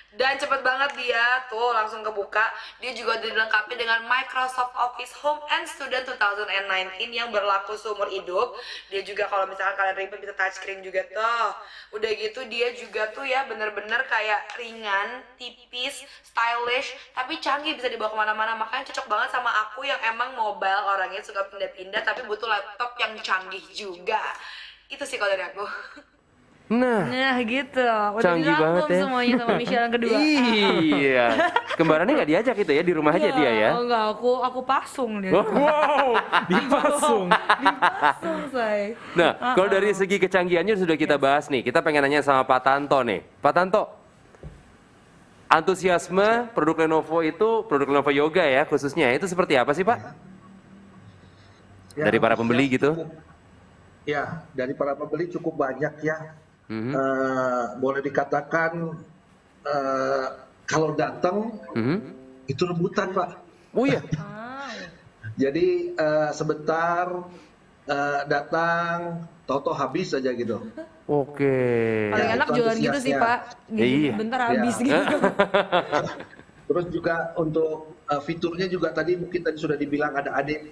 Dan cepet banget dia tuh langsung kebuka. Dia juga dilengkapi dengan Microsoft Office Home and Student 2019 yang berlaku seumur hidup. Dia juga kalau misalkan kalian ribet bisa touchscreen juga tuh. Udah gitu dia juga tuh ya bener-bener kayak ringan, tipis, stylish, tapi canggih, bisa dibawa kemana-mana. Makanya cocok banget sama aku yang emang mobile orangnya, suka pindah-pindah tapi butuh laptop yang canggih juga. Itu sih kalau dari aku. Nah, Gitu. Udah canggih banget dirangkum ya. semuanya sama Michelle yang kedua. Iya. Kembarannya nggak diajak itu ya, di rumah aja dia ya. Enggak, aku pasung dia. Wow, dipasung. Dipasung, say. Nah, kalau dari segi kecanggihannya sudah kita bahas nih. Kita pengen nanya sama Pak Tanto nih. Pak Tanto, antusiasme produk Lenovo Yoga ya khususnya, itu seperti apa sih Pak? Ya, Dari para pembeli gitu? Ya, dari para pembeli cukup banyak ya. Mhm. Boleh dikatakan kalau datang itu rebutan Pak. Oh iya. Jadi sebentar datang, tahu-tahu habis saja gitu. Oke. Paling Ya, enak itu jualan gitu sih, antusiasnya. Pak. Gitu, Iya. bentar Iya. habis gitu. Terus juga untuk fiturnya juga tadi mungkin tadi sudah dibilang ada ADP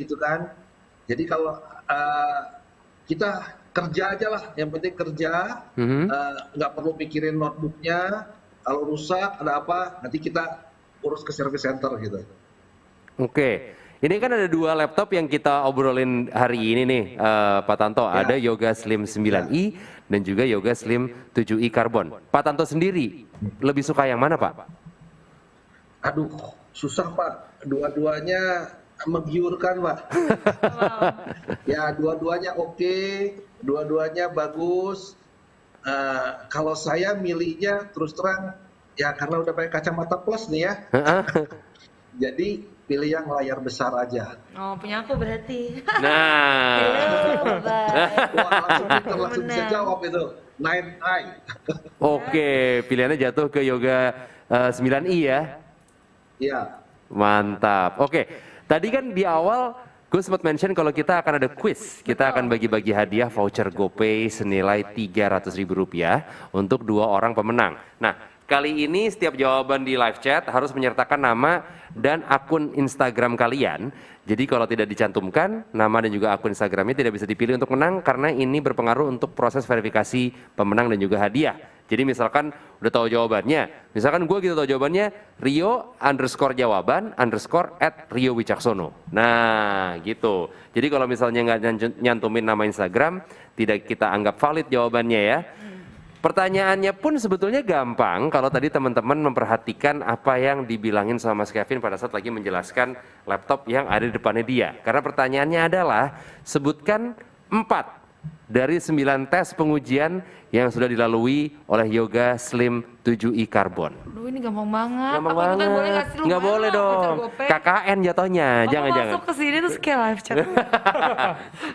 gitu kan. Jadi kalau kita kerja aja lah, yang penting kerja, Mhm. nggak perlu pikirin notebooknya. Kalau rusak ada apa, nanti kita urus ke service center gitu. Oke. Ini kan ada dua laptop yang kita obrolin hari ini nih, Pak Tanto. Ya. Ada Yoga Slim 9i dan juga Yoga Slim 7i Carbon. Pak Tanto sendiri lebih suka yang mana, Pak? Aduh, susah Pak. Dua-duanya menggiurkan Pak. Ya, dua-duanya oke, dua-duanya bagus. Kalau saya milihnya terus terang, ya karena udah pakai kacamata plus nih ya. Jadi pilih yang layar besar aja. Oh, punya aku berarti. Nah, Halo, bye. Wah, langsung bisa Menang. jawab itu. 9i. oke. Pilihannya jatuh ke Yoga 9i ya. Iya. Mantap. Oke, tadi kan di awal gue sempat mention kalau kita akan ada quiz. Kita akan bagi-bagi hadiah voucher GoPay senilai Rp300.000 untuk 2 orang pemenang. Nah, kali ini setiap jawaban di live chat harus menyertakan nama dan akun Instagram kalian. Jadi kalau tidak dicantumkan, nama dan juga akun Instagramnya tidak bisa dipilih untuk menang karena ini berpengaruh untuk proses verifikasi pemenang dan juga hadiah. Jadi misalkan udah tahu jawabannya, misalkan gue gitu tahu jawabannya, Rio_jawaban_@Rio Wicaksono. Nah gitu. Jadi kalau misalnya nggak nyantumin nama Instagram, tidak kita anggap valid jawabannya ya. Pertanyaannya pun sebetulnya gampang kalau tadi teman-teman memperhatikan apa yang dibilangin sama Mas Kevin pada saat lagi menjelaskan laptop yang ada di depannya dia. Karena pertanyaannya adalah sebutkan 4 dari 9 tes pengujian yang sudah dilalui oleh Yoga Slim 7i Carbon. Aduh, ini gampang banget. Gampang Aku ikutan banget. boleh nggak sih? Nggak Lumayan boleh lah, voucher dong. GoPay. KKN jatuhnya, Aku jangan-jangan. masuk ke sini terus kayak live chat.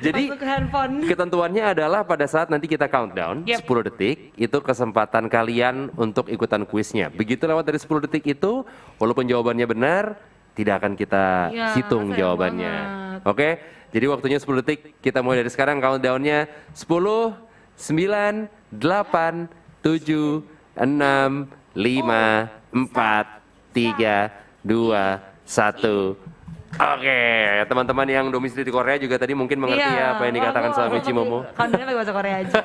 Jadi Masuk ke handphone. ketentuannya adalah pada saat nanti kita countdown Yep. 10 detik, itu kesempatan kalian untuk ikutan kuisnya. Begitu lewat dari 10 detik itu, walaupun jawabannya benar, tidak akan kita Ya, hitung sayang jawabannya. banget. Oke? Jadi waktunya 10 detik, kita mulai dari sekarang countdownnya 10, 9, 8, 7, 6, 5, 4, 3, 2, 1. Oke, teman-teman yang domisili di Korea juga tadi mungkin mengerti ya apa yang dikatakan sama Michi Momo. Kantornya pakai bahasa Korea aja.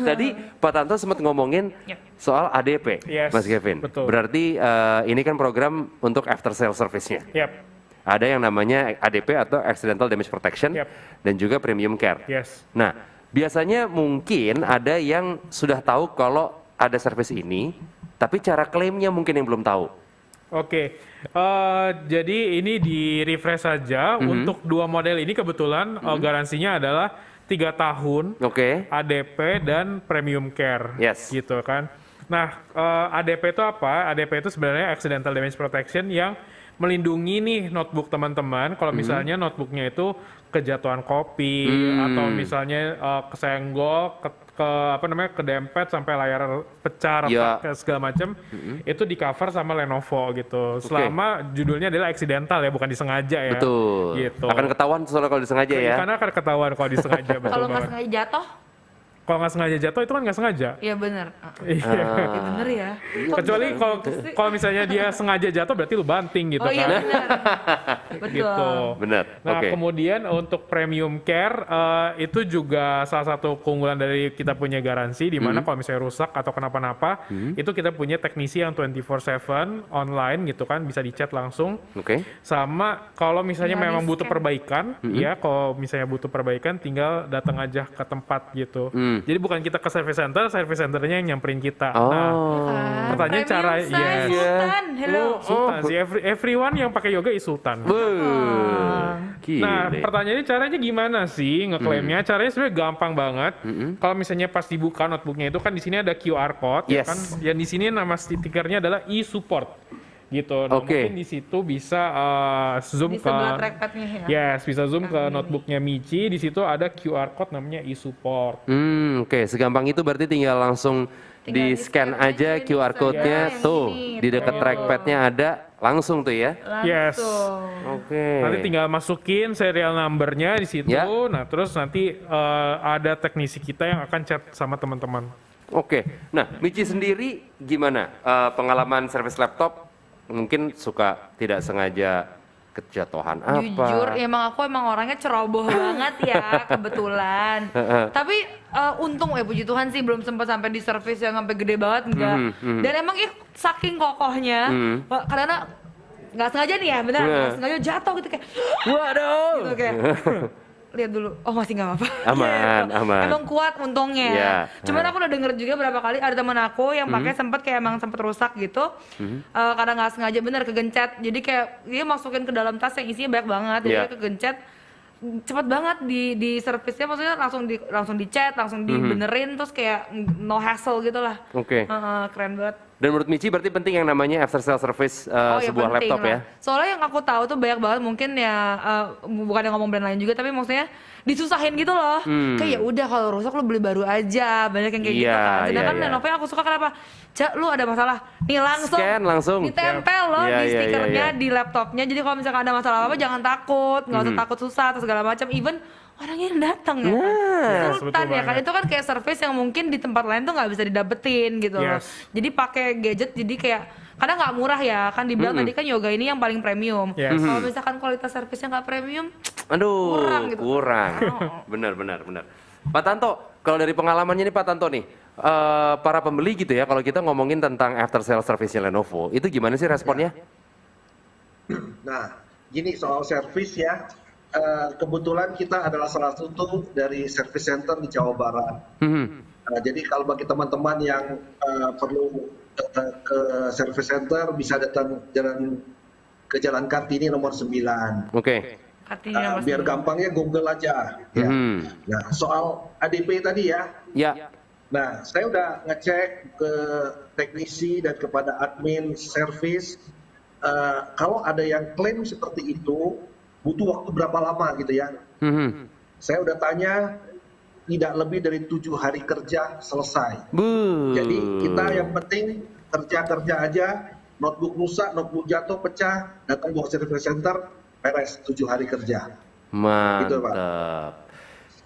Tadi Pak Tanto sempat ngomongin Yep. soal ADP, Yes, Mas Kevin. betul. Berarti ini kan program untuk after sale service-nya. Yap, Ada yang namanya ADP atau Accidental Damage Protection Yep. dan juga Premium Care. yes. Nah, biasanya mungkin ada yang sudah tahu kalau ada service ini, tapi cara klaimnya mungkin yang belum tahu. Oke, jadi ini di refresh saja. Untuk 2 model ini kebetulan garansinya adalah 3 tahun. Oke. ADP dan Premium Care, Yes. gitu kan. Nah, ADP itu apa? ADP itu sebenarnya Accidental Damage Protection yang melindungi nih notebook teman-teman. Kalau misalnya notebooknya itu kejatuhan kopi atau misalnya kesenggol, kedempet sampai layar pecah, Ya. retak, segala macam, itu di cover sama Lenovo gitu. Selama judulnya adalah accidental ya, bukan disengaja ya. Betul. Gitu. Akan ketahuan soalnya kalau disengaja ya. Karena akan ketahuan kalau disengaja. Betul Kalau nggak banget. sengaja jatuh, kalau nggak sengaja jatuh itu kan nggak sengaja. Iya bener. Iya. Iya bener ya. Kecuali kalau misalnya dia sengaja jatuh berarti lu banting gitu Oh iya kan. bener. Betul. Gitu. Benar. Nah, Oke. kemudian untuk premium care itu juga salah satu keunggulan dari kita punya garansi di mana kalau misalnya rusak atau kenapa-napa, itu kita punya teknisi yang 24/7 online gitu kan, bisa di chat langsung. Oke. Sama kalau misalnya Tinggal memang butuh di-scan. perbaikan, ya kalau misalnya butuh perbaikan tinggal datang aja ke tempat gitu. Jadi bukan kita ke service centernya yang nyamperin kita. Nah, Oh. pertanyaan Premium cara- size, yes. Sultan. Hello. Sultan sih, everyone yang pakai yoga is Sultan. Gile. Nah, pertanyaannya caranya gimana sih ngeklaimnya? Caranya sebenarnya gampang banget. Kalau misalnya pas dibuka notebooknya itu kan di sini ada QR code, ya Yes. kan? Yang di sini nama stikernya adalah e-support, gitu. Nah, Oke. mungkin di situ bisa zoom Di ke, sebelah trackpadnya ya. yes, bisa zoom ke notebooknya Michi. Di situ ada QR code namanya e-support. Oke, segampang itu berarti tinggal langsung Tinggal di-scan di-scan aja aja, QR bisa. code-nya Ya, yang tuh ini, di dekat tuh. trackpad-nya ada langsung tuh ya. Yes. Langsung. Oke. Nanti tinggal masukin serial number-nya di situ. Ya. Nah, terus nanti ada teknisi kita yang akan chat sama teman-teman. Oke. Nah, Michi sendiri gimana pengalaman servis laptop? Mungkin suka tidak sengaja kejatuhan apa? Jujur, emang aku orangnya ceroboh banget ya, kebetulan. Tapi untung puji Tuhan sih belum sempat sampai di servis yang sampai gede banget, enggak. Dan emang saking kokohnya, karena nggak sengaja nih ya, benar, nggak sengaja jatuh gitu kayak, Waduh. gitu kayak. Lihat dulu, oh masih nggak apa-apa. Aman, aman. Emang kuat untungnya. Iya. Cuman aku udah denger juga berapa kali ada teman aku yang pakai sempet rusak gitu. Karena nggak sengaja bener kegencet. Jadi kayak dia masukin ke dalam tas yang isinya banyak banget. Jadi Iya. dia kegencet. Cepet banget di servisnya, maksudnya langsung dicat, langsung dibenerin, terus kayak no hassle gitu lah. Oke. Keren banget. Dan menurut Michi berarti penting yang namanya after sale service Oh ya sebuah penting laptop lah. ya. Soalnya yang aku tahu tuh banyak banget mungkin ya bukan yang ngomong brand lain juga, tapi maksudnya disusahin gitu loh. Kayak ya udah kalau rusak lu beli baru aja, banyak yang kayak gitu Iya, kan. Sedangkan iya, iya. Lenovo yang aku suka kenapa? Cak, lu ada masalah, nih langsung Scan langsung. ditempel loh Iya, di iya, stikernya iya. di laptopnya. Jadi kalau misalkan ada masalah apa jangan takut, nggak usah takut susah atau segala macam. Even orangnya yang datang ya kan. Sultan betul ya kan, banget. itu kan kayak service yang mungkin di tempat lain tuh nggak bisa didapetin gitu loh. Yes. Jadi pakai gadget, jadi kayak kadang nggak murah ya kan, dibilang tadi kan yoga ini yang paling premium. Yes. Kalau misalkan kualitas servisnya nggak premium, Aduh, Kurang gitu. kurang. Benar. Pak Tanto, kalau dari pengalamannya nih Pak Tanto nih, para pembeli gitu ya, kalau kita ngomongin tentang after sale service-nya Lenovo, itu gimana sih responnya? Nah, gini soal servis ya, kebetulan kita adalah salah satu dari service center di Jawa Barat. Jadi kalau bagi teman-teman yang perlu datang ke service center bisa datang ke Jalan Kartini nomor 9. Oke. artinya Biar gampangnya Google aja. Ya. Nah, soal ADP tadi ya. Ya. Nah, saya udah ngecek ke teknisi dan kepada admin service. Kalau ada yang klaim seperti itu, butuh waktu berapa lama gitu ya. Saya udah tanya, tidak lebih dari 7 hari kerja selesai. Jadi kita yang penting kerja aja, notebook rusak, notebook jatuh, pecah, datang ke service center, beres 7 hari kerja. Gitu, Pak. Mantap.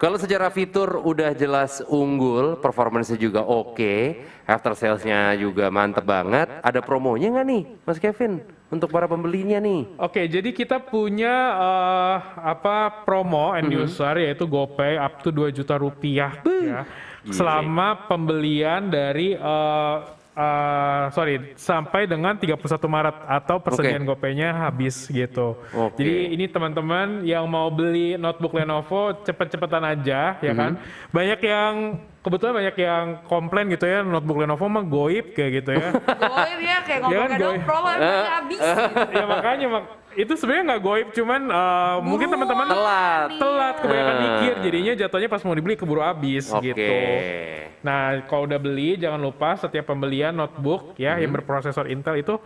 Kalau secara fitur udah jelas unggul, performance-nya juga oke, after sales-nya juga mantep banget. Ada promonya nggak nih, Mas Kevin, untuk para pembelinya nih? Oke, jadi kita punya promo end user yaitu GoPay up to 2 juta rupiah ya. Selama pembelian dari sampai dengan 31 Maret atau persediaan GoPay-nya habis gitu. Oke. Jadi ini teman-teman yang mau beli notebook Lenovo cepet-cepetan aja ya kan. Kebetulan banyak yang komplain gitu ya, notebook Lenovo mah goib kayak gitu ya. goib ya kayak Ya kan, ngomongnya dong goib. promo emang habis gitu. Ya makanya itu sebenarnya nggak goib, cuman mungkin teman-teman telat kebanyakan mikir, jadinya jatuhnya pas mau dibeli keburu habis Oke. gitu. Nah, kalau udah beli jangan lupa setiap pembelian notebook ya yang berprosesor Intel itu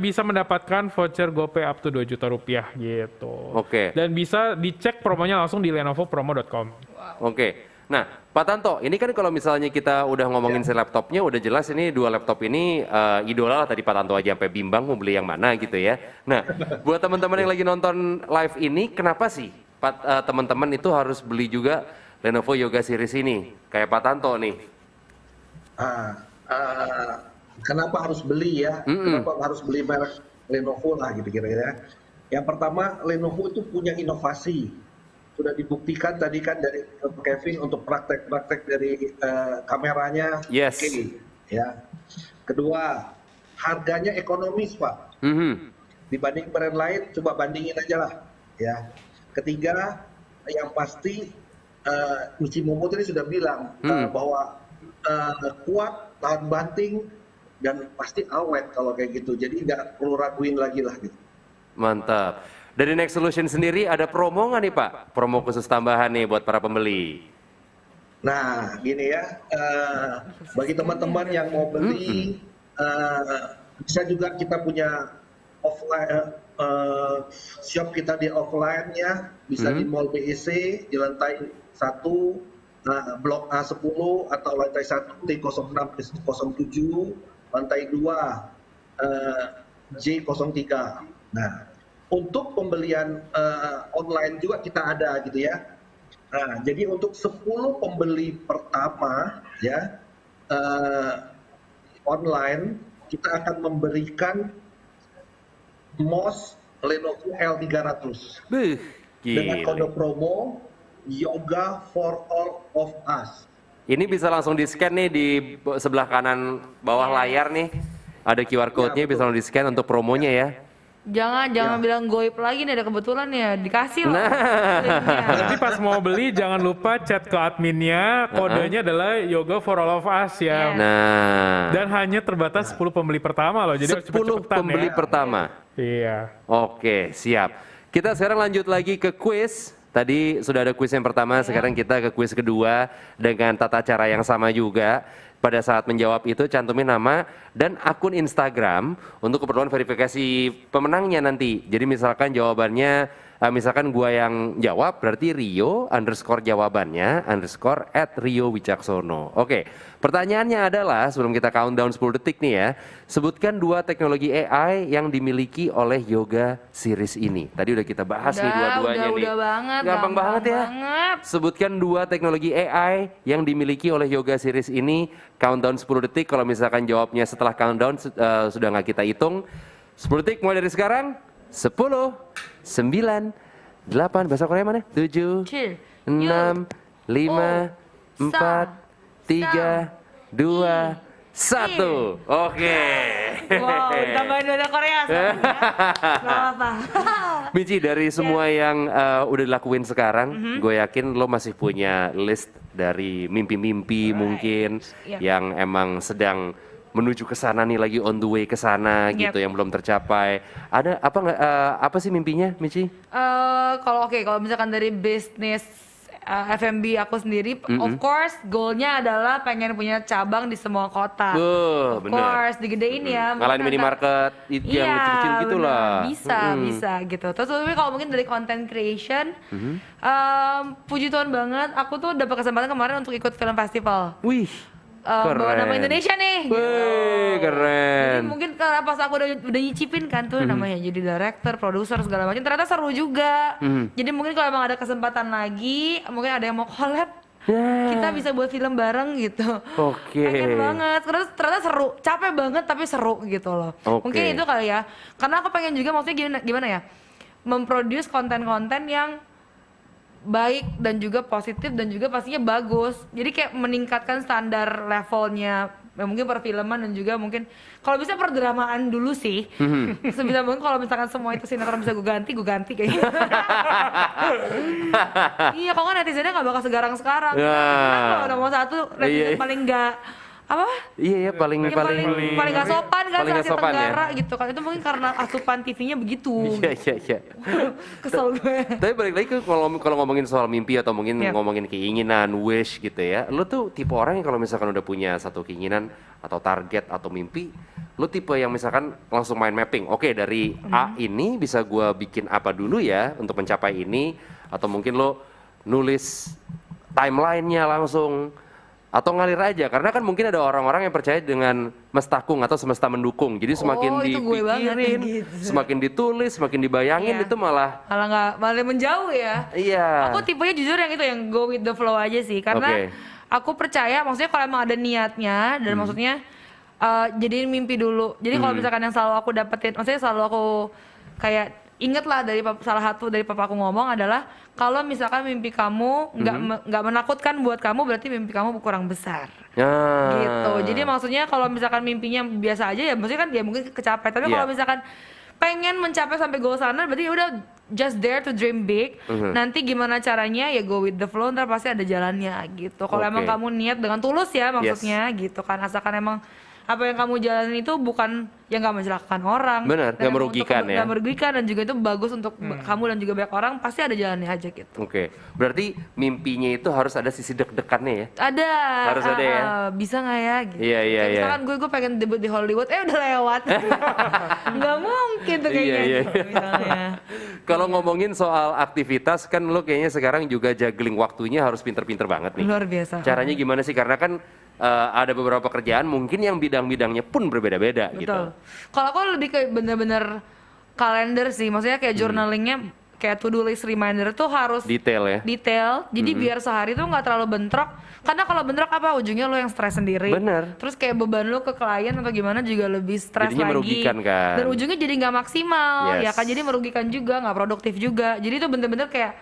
bisa mendapatkan voucher GoPay up to 2 juta rupiah gitu. Oke. Dan bisa dicek promonya langsung di lenovopromo.com. Oke. Nah, Pak Tanto, ini kan kalau misalnya kita udah ngomongin si laptopnya, udah jelas ini 2 laptop ini idola lah, tadi Pak Tanto aja sampai bimbang mau beli yang mana gitu ya. Nah, buat teman-teman yang lagi nonton live ini, kenapa sih teman-teman itu harus beli juga Lenovo Yoga Series ini? Kayak Pak Tanto nih. Kenapa harus beli ya? Kenapa harus beli merek Lenovo lah gitu kira-kira. Yang pertama, Lenovo itu punya inovasi. Sudah dibuktikan tadi kan dari Kevin untuk praktek-praktek dari kameranya. Yes. Oke, ya. Kedua, harganya ekonomis, Pak. Dibanding brand lain, coba bandingin aja lah. Ya. Ketiga, yang pasti Michimomo tadi sudah bilang bahwa kuat, tahan banting, dan pasti awet kalau kayak gitu. Jadi nggak perlu raguin lagi lah gitu. Mantap. Dari Next Solution sendiri ada promo nggak nih Pak? Promo khusus tambahan nih buat para pembeli. Nah, gini ya, bagi teman-teman yang mau beli, bisa juga kita punya offline shop kita di offline ya, bisa di Mall BEC di lantai 1, Blok A10 atau lantai 1 T06-07, lantai 2 J03. Nah, untuk pembelian online juga kita ada gitu ya. Nah, jadi untuk 10 pembeli pertama ya online kita akan memberikan mouse Lenovo L300 dengan kode promo Yoga for All of Us. Ini bisa langsung di-scan nih di sebelah kanan bawah layar nih. Ada QR code-nya, bisa langsung di-scan untuk promonya ya. Jangan bilang goib lagi nih, ada kebetulan ya dikasih loh. Nanti pas mau beli jangan lupa chat ke adminnya, kodenya adalah Yoga for All of Us ya. Nah, Dan hanya terbatas 10 pembeli pertama loh, jadi harus 10 cepet-cepetan pembeli ya. pertama. Iya. Oke, siap. Kita sekarang lanjut lagi ke quiz. Tadi sudah ada quiz yang pertama, sekarang kita ke quiz kedua dengan tata cara yang sama juga. Pada saat menjawab itu cantumin nama dan akun Instagram untuk keperluan verifikasi pemenangnya nanti. Jadi misalkan jawabannya, misalkan gua yang jawab berarti Rio underscore jawabannya underscore @Rio Wicaksono. Oke, pertanyaannya adalah sebelum kita countdown 10 detik nih ya, sebutkan 2 teknologi AI yang dimiliki oleh Yoga Series ini. Tadi udah kita bahas nih dua-duanya nih. Udah banget, Gampang banget ya. banget. Sebutkan 2 teknologi AI yang dimiliki oleh Yoga Series ini. Countdown 10 detik, kalau misalkan jawabnya setelah countdown sudah nggak kita hitung. 10 detik mulai dari sekarang. 10, 9, 8, bahasa Korea mana? 7, 6, 5, 4, 3, 2, 1. Oke. Wow, tambahin bahasa Korea sekarang ya. Gak apa-apa. Michi, dari semua yang udah dilakuin sekarang, gue yakin lo masih punya list dari mimpi-mimpi mungkin yang emang sedang menuju ke sana nih, lagi on the way ke sana gitu, yang belum tercapai. Ada apa nggak? Apa sih mimpinya, Michi? Kalau misalkan dari bisnis F&B aku sendiri, of course goalnya adalah pengen punya cabang di semua kota. Of course digedein ya. Ngalahin minimarket yang kecil-kecil gitu lah. Bisa gitu. Terus tapi kalau mungkin dari content creation, puji Tuhan banget, aku tuh dapat kesempatan kemarin untuk ikut film festival. Wih, bawa nama Indonesia nih. Wih, keren. Jadi mungkin karena pas aku udah nyicipin kan tuh namanya jadi director, produser segala macam, ternyata seru juga. Jadi mungkin kalau emang ada kesempatan lagi, mungkin ada yang mau collab, kita bisa buat film bareng gitu. Pengen banget, ternyata seru, capek banget tapi seru gitu loh. Mungkin itu kali ya, karena aku pengen juga maksudnya gimana ya, memproduce konten-konten yang baik dan juga positif dan juga pastinya bagus. Jadi kayak meningkatkan standar levelnya ya, mungkin perfilman dan juga mungkin kalau bisa perdramaan dulu sih. Sebisa mungkin kalau misalkan semua itu sinetron bisa gue ganti kayaknya. Iya, kalau nggak netizennya nggak bakal sekarang. Kalau nomor 1 netizen paling nggak apa? Iya, paling nggak sopan kan paling Asia sopan Tenggara ya? gitu kan. Itu mungkin karena asupan TV-nya begitu. Iya. Kesel gue. Tapi balik lagi kalau ngomongin soal mimpi atau mungkin ngomongin keinginan, wish gitu ya. Lo tuh tipe orang yang kalau misalkan udah punya satu keinginan atau target atau mimpi, lo tipe yang misalkan langsung main mapping. Oke, dari A ini bisa gua bikin apa dulu ya untuk mencapai ini, atau mungkin lo nulis timelinenya langsung. atau ngalir aja? Karena kan mungkin ada orang-orang yang percaya dengan mestakung atau semesta mendukung. Jadi semakin Oh, itu gue banget dipikirin, gitu. semakin ditulis, semakin dibayangin Iya. itu malah malah menjauh ya. iya. Aku tipenya jujur yang itu yang go with the flow aja sih, karena Oke. aku percaya maksudnya kalau emang ada niatnya dan maksudnya jadiin mimpi dulu. Jadi kalau misalkan yang selalu aku dapetin, maksudnya selalu aku kayak inget lah dari salah satu dari papa aku ngomong adalah kalau misalkan mimpi kamu nggak menakutkan buat kamu, berarti mimpi kamu kurang besar. Nah. Gitu. Jadi maksudnya kalau misalkan mimpinya biasa aja ya maksudnya kan ya mungkin kecapai. Tapi Iya. kalau misalkan pengen mencapai sampai goal sana berarti ya udah just dare to dream big. Nanti gimana caranya ya go with the flow, ntar pasti ada jalannya gitu. Kalau Oke. emang kamu niat dengan tulus ya maksudnya gitu kan, asalkan emang apa yang kamu jalanin itu bukan yang nggak mencelakakan orang. Benar, dan nggak emang merugikan untuk, ya. nggak merugikan dan juga itu bagus untuk kamu dan juga banyak orang, pasti ada jalannya aja gitu. Oke, berarti mimpinya itu harus ada sisi deg-degannya ya? Ada. Harus ada ya? Bisa nggak ya? Gitu. Iya, iya, Kayak iya. misalkan gue pengen debut di Hollywood, udah lewat. Nggak mungkin tuh kayaknya. Iya, iya, gitu, iya. misalnya. Kalau ngomongin soal aktivitas, kan lo kayaknya sekarang juga juggling waktunya harus pinter-pinter banget nih. Luar biasa. Caranya gimana sih? Karena kan ada beberapa pekerjaan mungkin yang bidang-bidangnya pun berbeda-beda gitu. Betul. Kalau aku lebih kayak bener-bener kalender sih, maksudnya kayak journalingnya kayak to do list reminder tuh harus Detail ya? detail. Jadi biar sehari tuh nggak terlalu bentrok. Karena kalau bentrok apa ujungnya lo yang stres sendiri. Bener. Terus kayak beban lo ke klien atau gimana juga lebih stres Jadinya lagi. merugikan kan? Dan ujungnya jadi nggak maksimal, Yes. ya kan? Jadi merugikan juga, nggak produktif juga. Jadi itu bener-bener kayak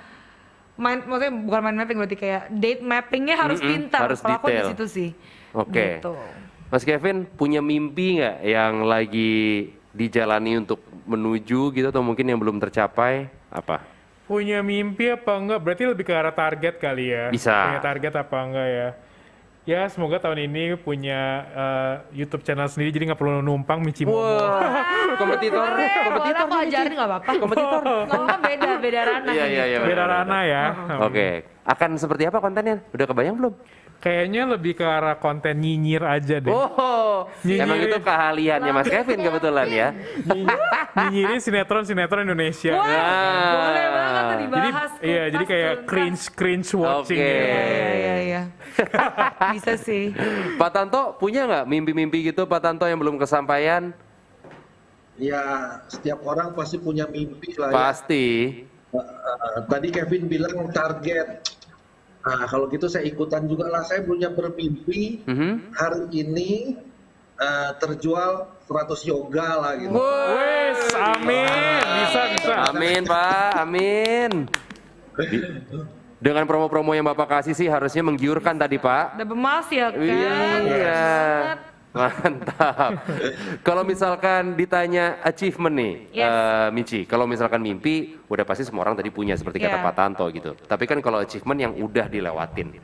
maksudnya bukan mind mapping, berarti kayak date mappingnya harus pintar. harus Kalau aku di detail. situ sih. Oke. Gitu. Mas Kevin punya mimpi nggak yang lagi dijalani untuk menuju gitu atau mungkin yang belum tercapai apa? Punya mimpi apa enggak? Berarti lebih ke arah target kali ya. Bisa. Punya target apa enggak ya? Ya semoga tahun ini punya YouTube channel sendiri jadi nggak perlu numpang Michi Momo. Kompetitor, Boleh kompetitor. aku ajarin nggak apa-apa. Kompetitor. Nggak apa-apa, beda ranah. Iya, iya, iya. Beda ranah ya. Oke, akan seperti apa kontennya? Udah kebayang belum? Kayaknya lebih ke arah konten nyinyir aja deh. Oh, emang itu keahliannya Mas Kevin kebetulan ya. Nyinyirin sinetron Indonesia. Wah, Nah. boleh banget tuh Jadi dibahas. iya, jadi kayak cringe watching Oke. gitu. Iya. Bisa sih. Pak Tanto punya nggak mimpi-mimpi gitu Pak Tanto yang belum kesampaian? Ya, setiap orang pasti punya mimpi lah ya. Pasti. Tadi Kevin bilang target. Nah, kalau gitu saya ikutan juga lah. Saya punya bermimpi hari ini terjual 100 yoga lah gitu. Wes, amin. Bisa. Amin Pak, amin. Dengan promo-promo yang Bapak kasih sih harusnya menggiurkan tadi Pak. Udah emas ya kan. Iya. Mantap. Kalau misalkan ditanya achievement nih, Yes. Michi, kalau misalkan mimpi, udah pasti semua orang tadi punya seperti kata Yeah. Pak Tanto gitu. Tapi kan kalau achievement yang udah dilewatin,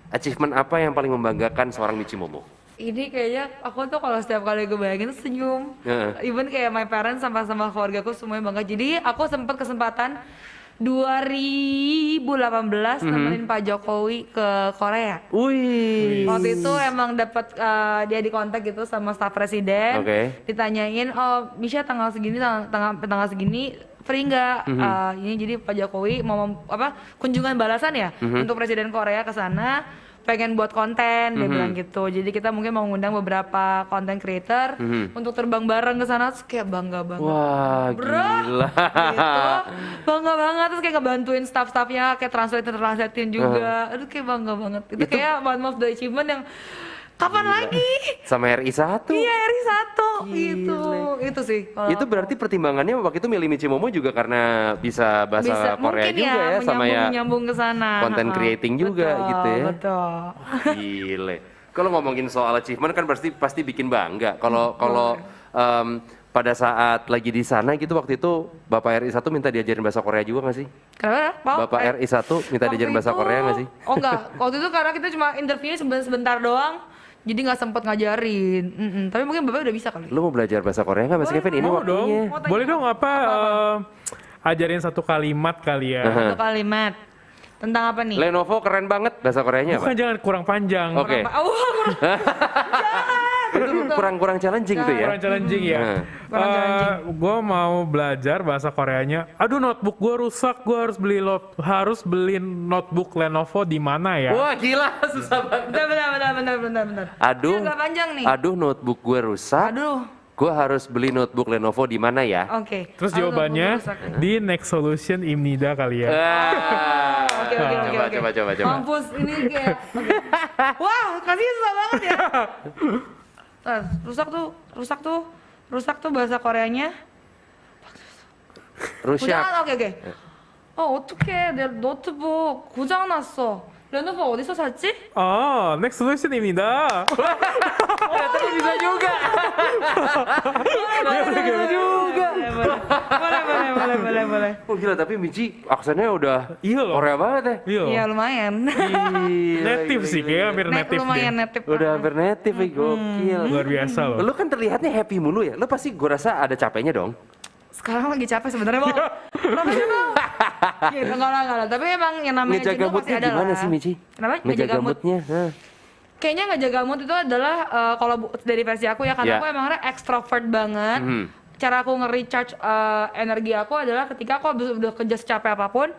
achievement apa yang paling membanggakan seorang Michi Momo? Ini kayaknya aku tuh kalau setiap kali gue bayangin tuh senyum. Heeh. Even kayak my parents sama keluargaku semuanya bangga. Jadi aku sempat kesempatan 2018 nemenin Pak Jokowi ke Korea. Wih. Waktu itu emang dapat dia di kontak gitu sama staf presiden. Oke. Ditanyain, "Oh, Misha tanggal segini tanggal segini free nggak?" Ini jadi Pak Jokowi mau kunjungan balasan ya untuk presiden Korea ke sana. Pengen buat konten, dia bilang gitu. Jadi kita mungkin mau ngundang beberapa content creator untuk terbang bareng ke sana. Terus kayak bangga banget. Wah, Bro, gila. gitu. Bangga banget, terus kayak ngebantuin staff-staffnya, kayak translatein juga. Aduh kayak bangga banget. Itu kayak one of the achievement yang kapan lagi? Sama RI1. Iya, RI 1 gitu. Itu sih. kalau Itu aku. berarti pertimbangannya waktu itu milih Michi Momo juga karena bisa bahasa bisa Korea mungkin juga ya, sama ya menyambung ke sana. content creating juga Betul, gitu ya. Betul. Gile. Kalau ngomongin soal achievement kan pasti bikin bangga. Kalau pada saat lagi di sana gitu waktu itu Bapak RI1 minta diajarin bahasa Korea juga nggak sih? Kenapa? Pau? Bapak RI1 minta Waktu diajarin bahasa itu- Korea nggak sih? Oh enggak, waktu itu karena kita cuma interviewnya sebentar doang, jadi nggak sempet ngajarin. Tapi mungkin Bapak udah bisa kali. Lu mau belajar bahasa Korea nggak Mas Kevin? Ini Mau dong. waktunya. Mau tanya Boleh dong ajarin satu kalimat kali ya. Satu kalimat. Tentang apa nih? Lenovo keren banget bahasa Koreanya apa? Bukan jangan kurang panjang. Oke. Oh, Itu kurang challenging tuh ya. Kurang challenging ya. Kurang challenging. Gue mau belajar bahasa Koreanya. Aduh, notebook gue rusak. Gue harus beli notebook Lenovo di mana ya? Wah gila, susah banget. Bentar. Aduh, Ini agak panjang nih. aduh notebook gue rusak. Aduh. Gue harus beli notebook Lenovo di mana ya? Oke. Terus Aduh, jawabannya rusak. di Next Solution Imnida kali ya. Oke. Coba. Mampus ini kayak. Oke. Wah, kasih susah banget ya. Rusak tuh bahasa Koreanya. Rusak. 오케이. 어떡해. 내 노트북 고장 났어. 레노버 어디서 샀지? Oh, Next Solution Imnida. Ternyata bisa juga. boleh. Oh gila, tapi Michi aksennya udah Iya loh. Korea banget ya. Iya lumayan. Native sih, kayak hampir native lumayan deh. native. Udah hampir native, gokil. Luar biasa loh. Lu kan terlihatnya happy mulu ya. Lu pasti gue rasa ada capeknya dong. Sekarang lagi capek sebenarnya bang. Kenapa sih bang? Gitu, enggak lah. Tapi emang yang namanya Ngejaga jenuh pasti moodnya ada gimana lah. sih Michi? Kenapa? Ngejaga moodnya. Kayaknya ngejaga mood itu adalah kalau dari versi aku ya, karena Ya. aku emang extrovert banget. Cara aku nge-recharge energi aku adalah ketika aku udah kerja secapek apapun.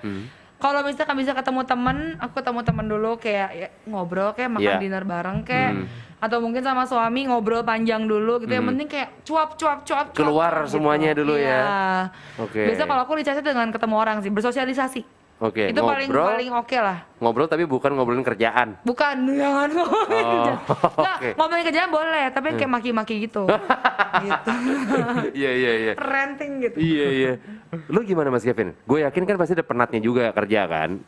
Kalau misalkan bisa ketemu temen, aku ketemu temen dulu kayak ya, ngobrol kayak makan Yeah. dinner bareng kayak atau mungkin sama suami ngobrol panjang dulu gitu. Yang penting kayak cuap Keluar gitu. semuanya dulu ya. Iya. Oke. Biasa kalau aku recharge dengan ketemu orang sih, bersosialisasi. Oke, Itu paling ngobrol oke lah. Ngobrol tapi bukan ngobrolin kerjaan. Bukan, jangan ngomongin kerjaan. Nggak, oke. ngomongin kerjaan boleh, tapi kayak maki-maki gitu. Gitu. Iya. Ranting gitu. Iya. Lu gimana Mas Kevin? Gue yakin kan pasti ada penatnya juga kerja kan?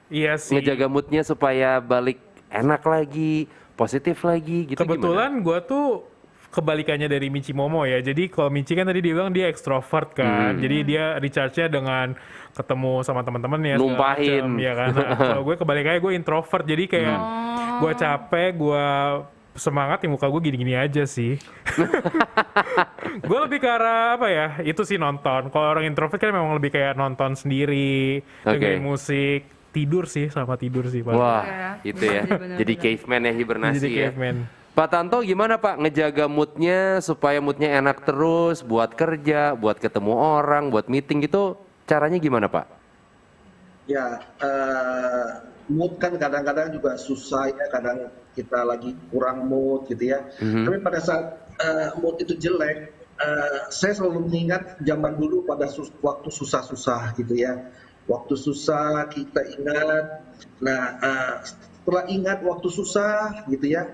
Iya sih. Ngejaga moodnya supaya balik enak lagi, positif lagi gitu. Kebetulan gue tuh kebalikannya dari Michi Momo ya. Jadi kalau Michi kan tadi dia bilang dia extrovert kan. Jadi dia recharge-nya dengan ketemu sama teman-temannya. Numpahin. Ya kan. Nah, kalau gue kebalikannya gue introvert. Jadi kayak gue capek, gue semangat ya muka gue gini-gini aja sih. Gue lebih ke arah apa ya? Itu sih nonton. Kalau orang introvert kan memang lebih kayak nonton sendiri, dengerin musik, tidur sih paling. Wah, Ya. itu ya. Bener-bener. Jadi caveman ya, hibernasi Jadi ya. caveman. Pak Tanto gimana Pak ngejaga moodnya supaya moodnya enak terus buat kerja, buat ketemu orang, buat meeting gitu, caranya gimana Pak? Ya, mood kan kadang-kadang juga susah ya, kadang kita lagi kurang mood gitu ya. Tapi pada saat mood itu jelek, saya selalu mengingat zaman dulu pada waktu susah-susah gitu ya. Waktu susah kita ingat, nah setelah ingat waktu susah gitu ya,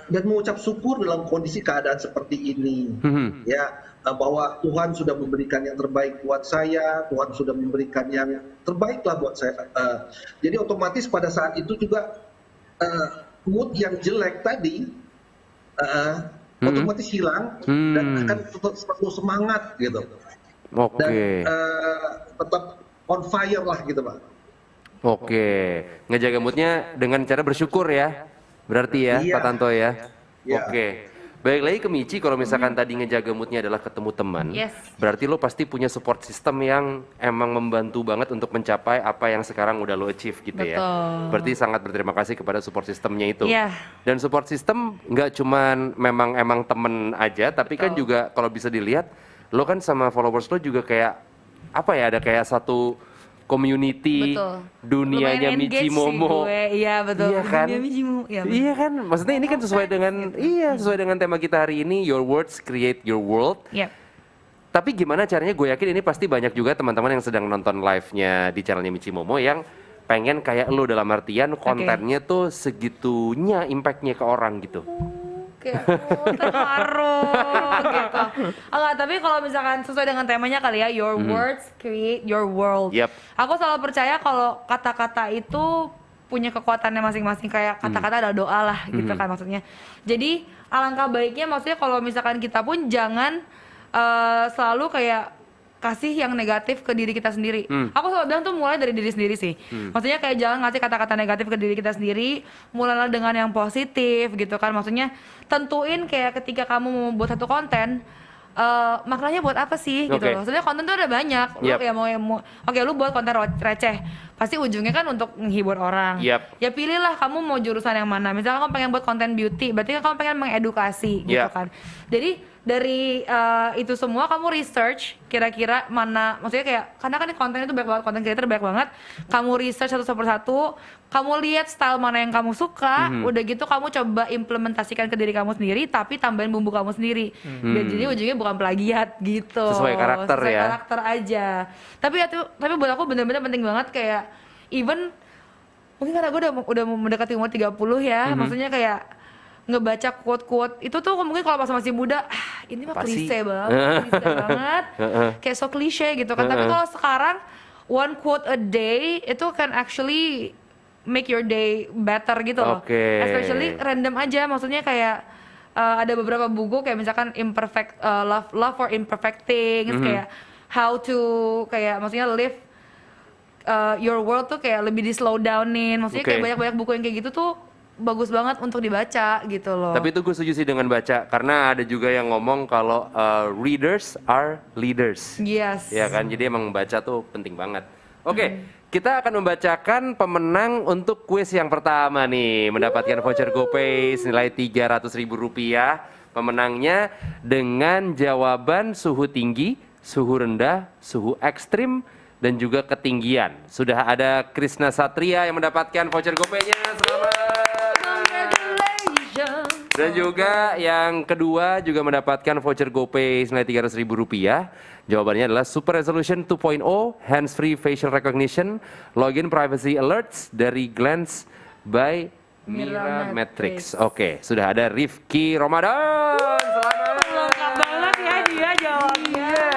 dan mengucap syukur dalam kondisi keadaan seperti ini, ya bahwa Tuhan sudah memberikan yang terbaik buat saya, Tuhan sudah memberikan yang terbaik lah buat saya. Jadi otomatis pada saat itu juga mood yang jelek tadi otomatis hilang dan akan tetap semangat gitu. Oke. Dan tetap on fire lah gitu Pak. Oke. Ngejaga moodnya dengan cara bersyukur ya. Berarti ya Iya. Pak Tanto ya. Iya. Oke. Baik lagi ke Michi, kalau misalkan tadi ngejaga moodnya adalah ketemu teman, Yes. berarti lo pasti punya support system yang emang membantu banget untuk mencapai apa yang sekarang udah lo achieve gitu ya. Betul. Berarti sangat berterima kasih kepada support systemnya itu. Iya. Dan support system nggak cuman emang temen aja, tapi kan juga kalau bisa dilihat, lo kan sama followers lo juga kayak apa ya, ada kayak satu community Betul. dunianya Lumayan Michi engage sih Momo. gue. Iya betul. Iya kan? Dunia Michi Momo. Iya, Iya kan, maksudnya ini kan sesuai dengan sesuai dengan tema kita hari ini, your words create your world. Yep. Tapi gimana caranya? Gue yakin ini pasti banyak juga teman-teman yang sedang nonton live-nya di channelnya Michi Momo yang pengen kayak lo, dalam artian kontennya tuh segitunya impactnya ke orang gitu. Kayak terharu gitu. Enggak, tapi kalau misalkan sesuai dengan temanya kali ya, your words create your world. Yep. Aku selalu percaya kalau kata-kata itu punya kekuatannya masing-masing, kayak kata-kata adalah doa lah gitu kan maksudnya. Jadi alangkah baiknya maksudnya kalau misalkan kita pun jangan selalu kayak kasih yang negatif ke diri kita sendiri. Aku selalu bilang tuh mulai dari diri sendiri sih. Maksudnya kayak jangan ngasih kata-kata negatif ke diri kita sendiri, mulailah dengan yang positif gitu kan. Maksudnya tentuin kayak ketika kamu mau buat satu konten, maknanya buat apa sih gitu Oke. loh. Sebenarnya konten tuh ada banyak. Lu Yep. kayak mau oke lu buat konten receh. pasti ujungnya kan untuk menghibur orang. Yap. Ya pilihlah kamu mau jurusan yang mana. Misalnya kamu pengen buat konten beauty, berarti kan kamu pengen mengedukasi gitu Yap. kan. Jadi dari itu semua kamu research kira-kira mana, maksudnya kayak karena kan konten itu banyak banget, konten creator banyak banget. Kamu research satu persatu, kamu lihat style mana yang kamu suka, udah gitu kamu coba implementasikan ke diri kamu sendiri, tapi tambahin bumbu kamu sendiri. Biar jadi ujungnya bukan plagiat gitu. Sesuai karakter Sesuai ya. karakter aja. Tapi buat aku bener-bener penting banget kayak even mungkin karena gue udah mendekati umur 30 ya, maksudnya kayak ngebaca quote-quote itu tuh mungkin kalau pas masih muda ini mah Pasti. klise banget kayak so klise gitu kan, tapi kalau sekarang one quote a day itu can actually make your day better gitu loh. Oke. Especially random aja, maksudnya kayak ada beberapa buku kayak misalkan love for imperfect things, kayak how to kayak maksudnya live your world tuh kayak lebih di slow downin, maksudnya kayak Oke. banyak-banyak buku yang kayak gitu tuh bagus banget untuk dibaca gitu loh. Tapi itu gue setuju sih dengan baca, karena ada juga yang ngomong kalau readers are leaders. Yes. Ya kan, jadi emang membaca tuh penting banget. Oke, kita akan membacakan pemenang untuk kuis yang pertama nih, mendapatkan voucher GoPay senilai Rp300.000. Pemenangnya dengan jawaban suhu tinggi, suhu rendah, suhu ekstrim, dan juga ketinggian. Sudah ada Krisna Satria yang mendapatkan voucher GoPay-nya. Selamat. Dan juga yang kedua juga mendapatkan voucher GoPay senilai Rp300.000. Jawabannya adalah Super Resolution 2.0 Hands Free Facial Recognition Login Privacy Alerts dari Glance by Mirametrix. Oke, sudah ada Rifki Ramadan. Selamat. Lengkap banget ya dia jawabnya. Iya.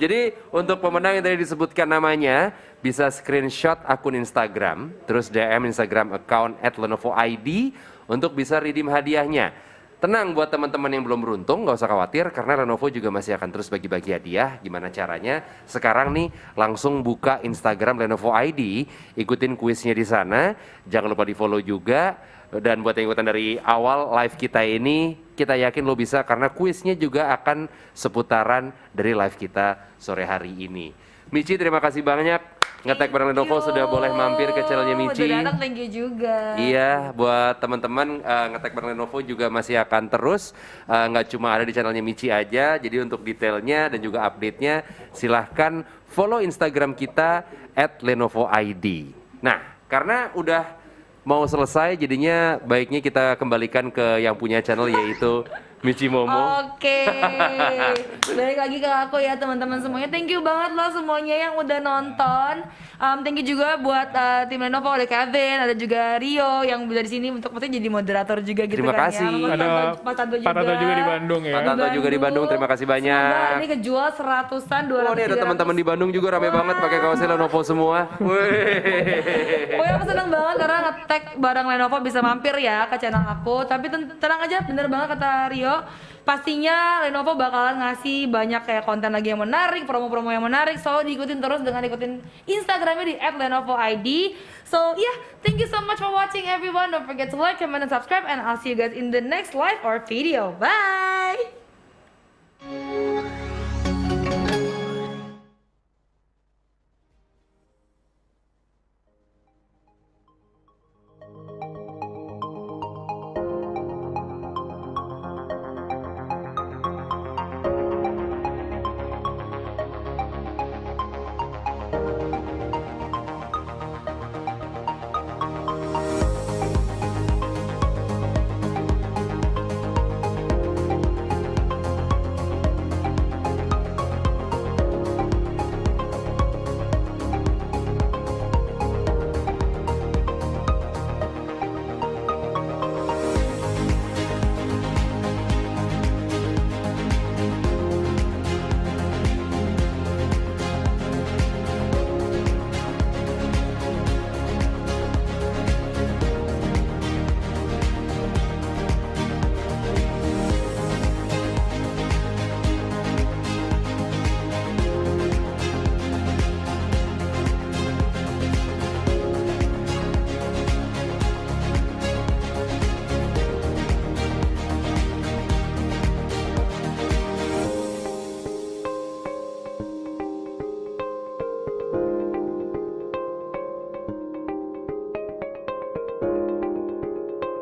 Jadi untuk pemenang yang tadi disebutkan namanya bisa screenshot akun Instagram, terus DM Instagram account @lenovoid untuk bisa redeem hadiahnya. Tenang buat teman-teman yang belum beruntung, nggak usah khawatir karena Lenovo juga masih akan terus bagi-bagi hadiah. Gimana caranya? Sekarang nih langsung buka Instagram Lenovo ID, ikutin kuisnya di sana. Jangan lupa di-follow juga. Dan buat yang ikutan dari awal live kita ini, kita yakin lo bisa karena kuisnya juga akan seputaran dari live kita sore hari ini. Michi, terima kasih banyak nge-tag bareng Lenovo sudah boleh mampir ke channelnya Michi. Udah datang, thank you juga. Iya, buat teman-teman nge-tag bareng Lenovo juga masih akan terus, nggak cuma ada di channelnya Michi aja. Jadi untuk detailnya dan juga update-nya silahkan follow Instagram kita @lenovoid. Nah, karena udah mau selesai, jadinya baiknya kita kembalikan ke yang punya channel yaitu Michi Momo. Oke, balik lagi ke aku ya teman-teman semuanya. Thank you banget loh semuanya yang udah nonton. Thank you juga buat tim Lenovo, ada Kevin, ada juga Rio yang udah di sini untuk maksudnya jadi moderator juga gitu Terima kan kasih. ya. Ada Pak Tanto Pak Tanto juga di Bandung ya. Pak Tanto juga di Bandung, terima kasih banyak. Semoga ini kejual 100-an, 200. Oh, ini ada teman-teman di Bandung juga rame banget pakai kaosnya Lenovo semua. Wih. Pokoknya aku seneng banget karena nge-tag barang Lenovo bisa mampir ya ke channel aku. Tapi tenang aja, bener banget kata Rio. Pastinya Lenovo bakalan ngasih banyak kayak konten lagi yang menarik, promo-promo yang menarik. So diikutin terus dengan ikutin Instagramnya di @lenovoid. So yeah, thank you so much for watching everyone. Don't forget to like, comment, and subscribe. And I'll see you guys in the next live or video. Bye!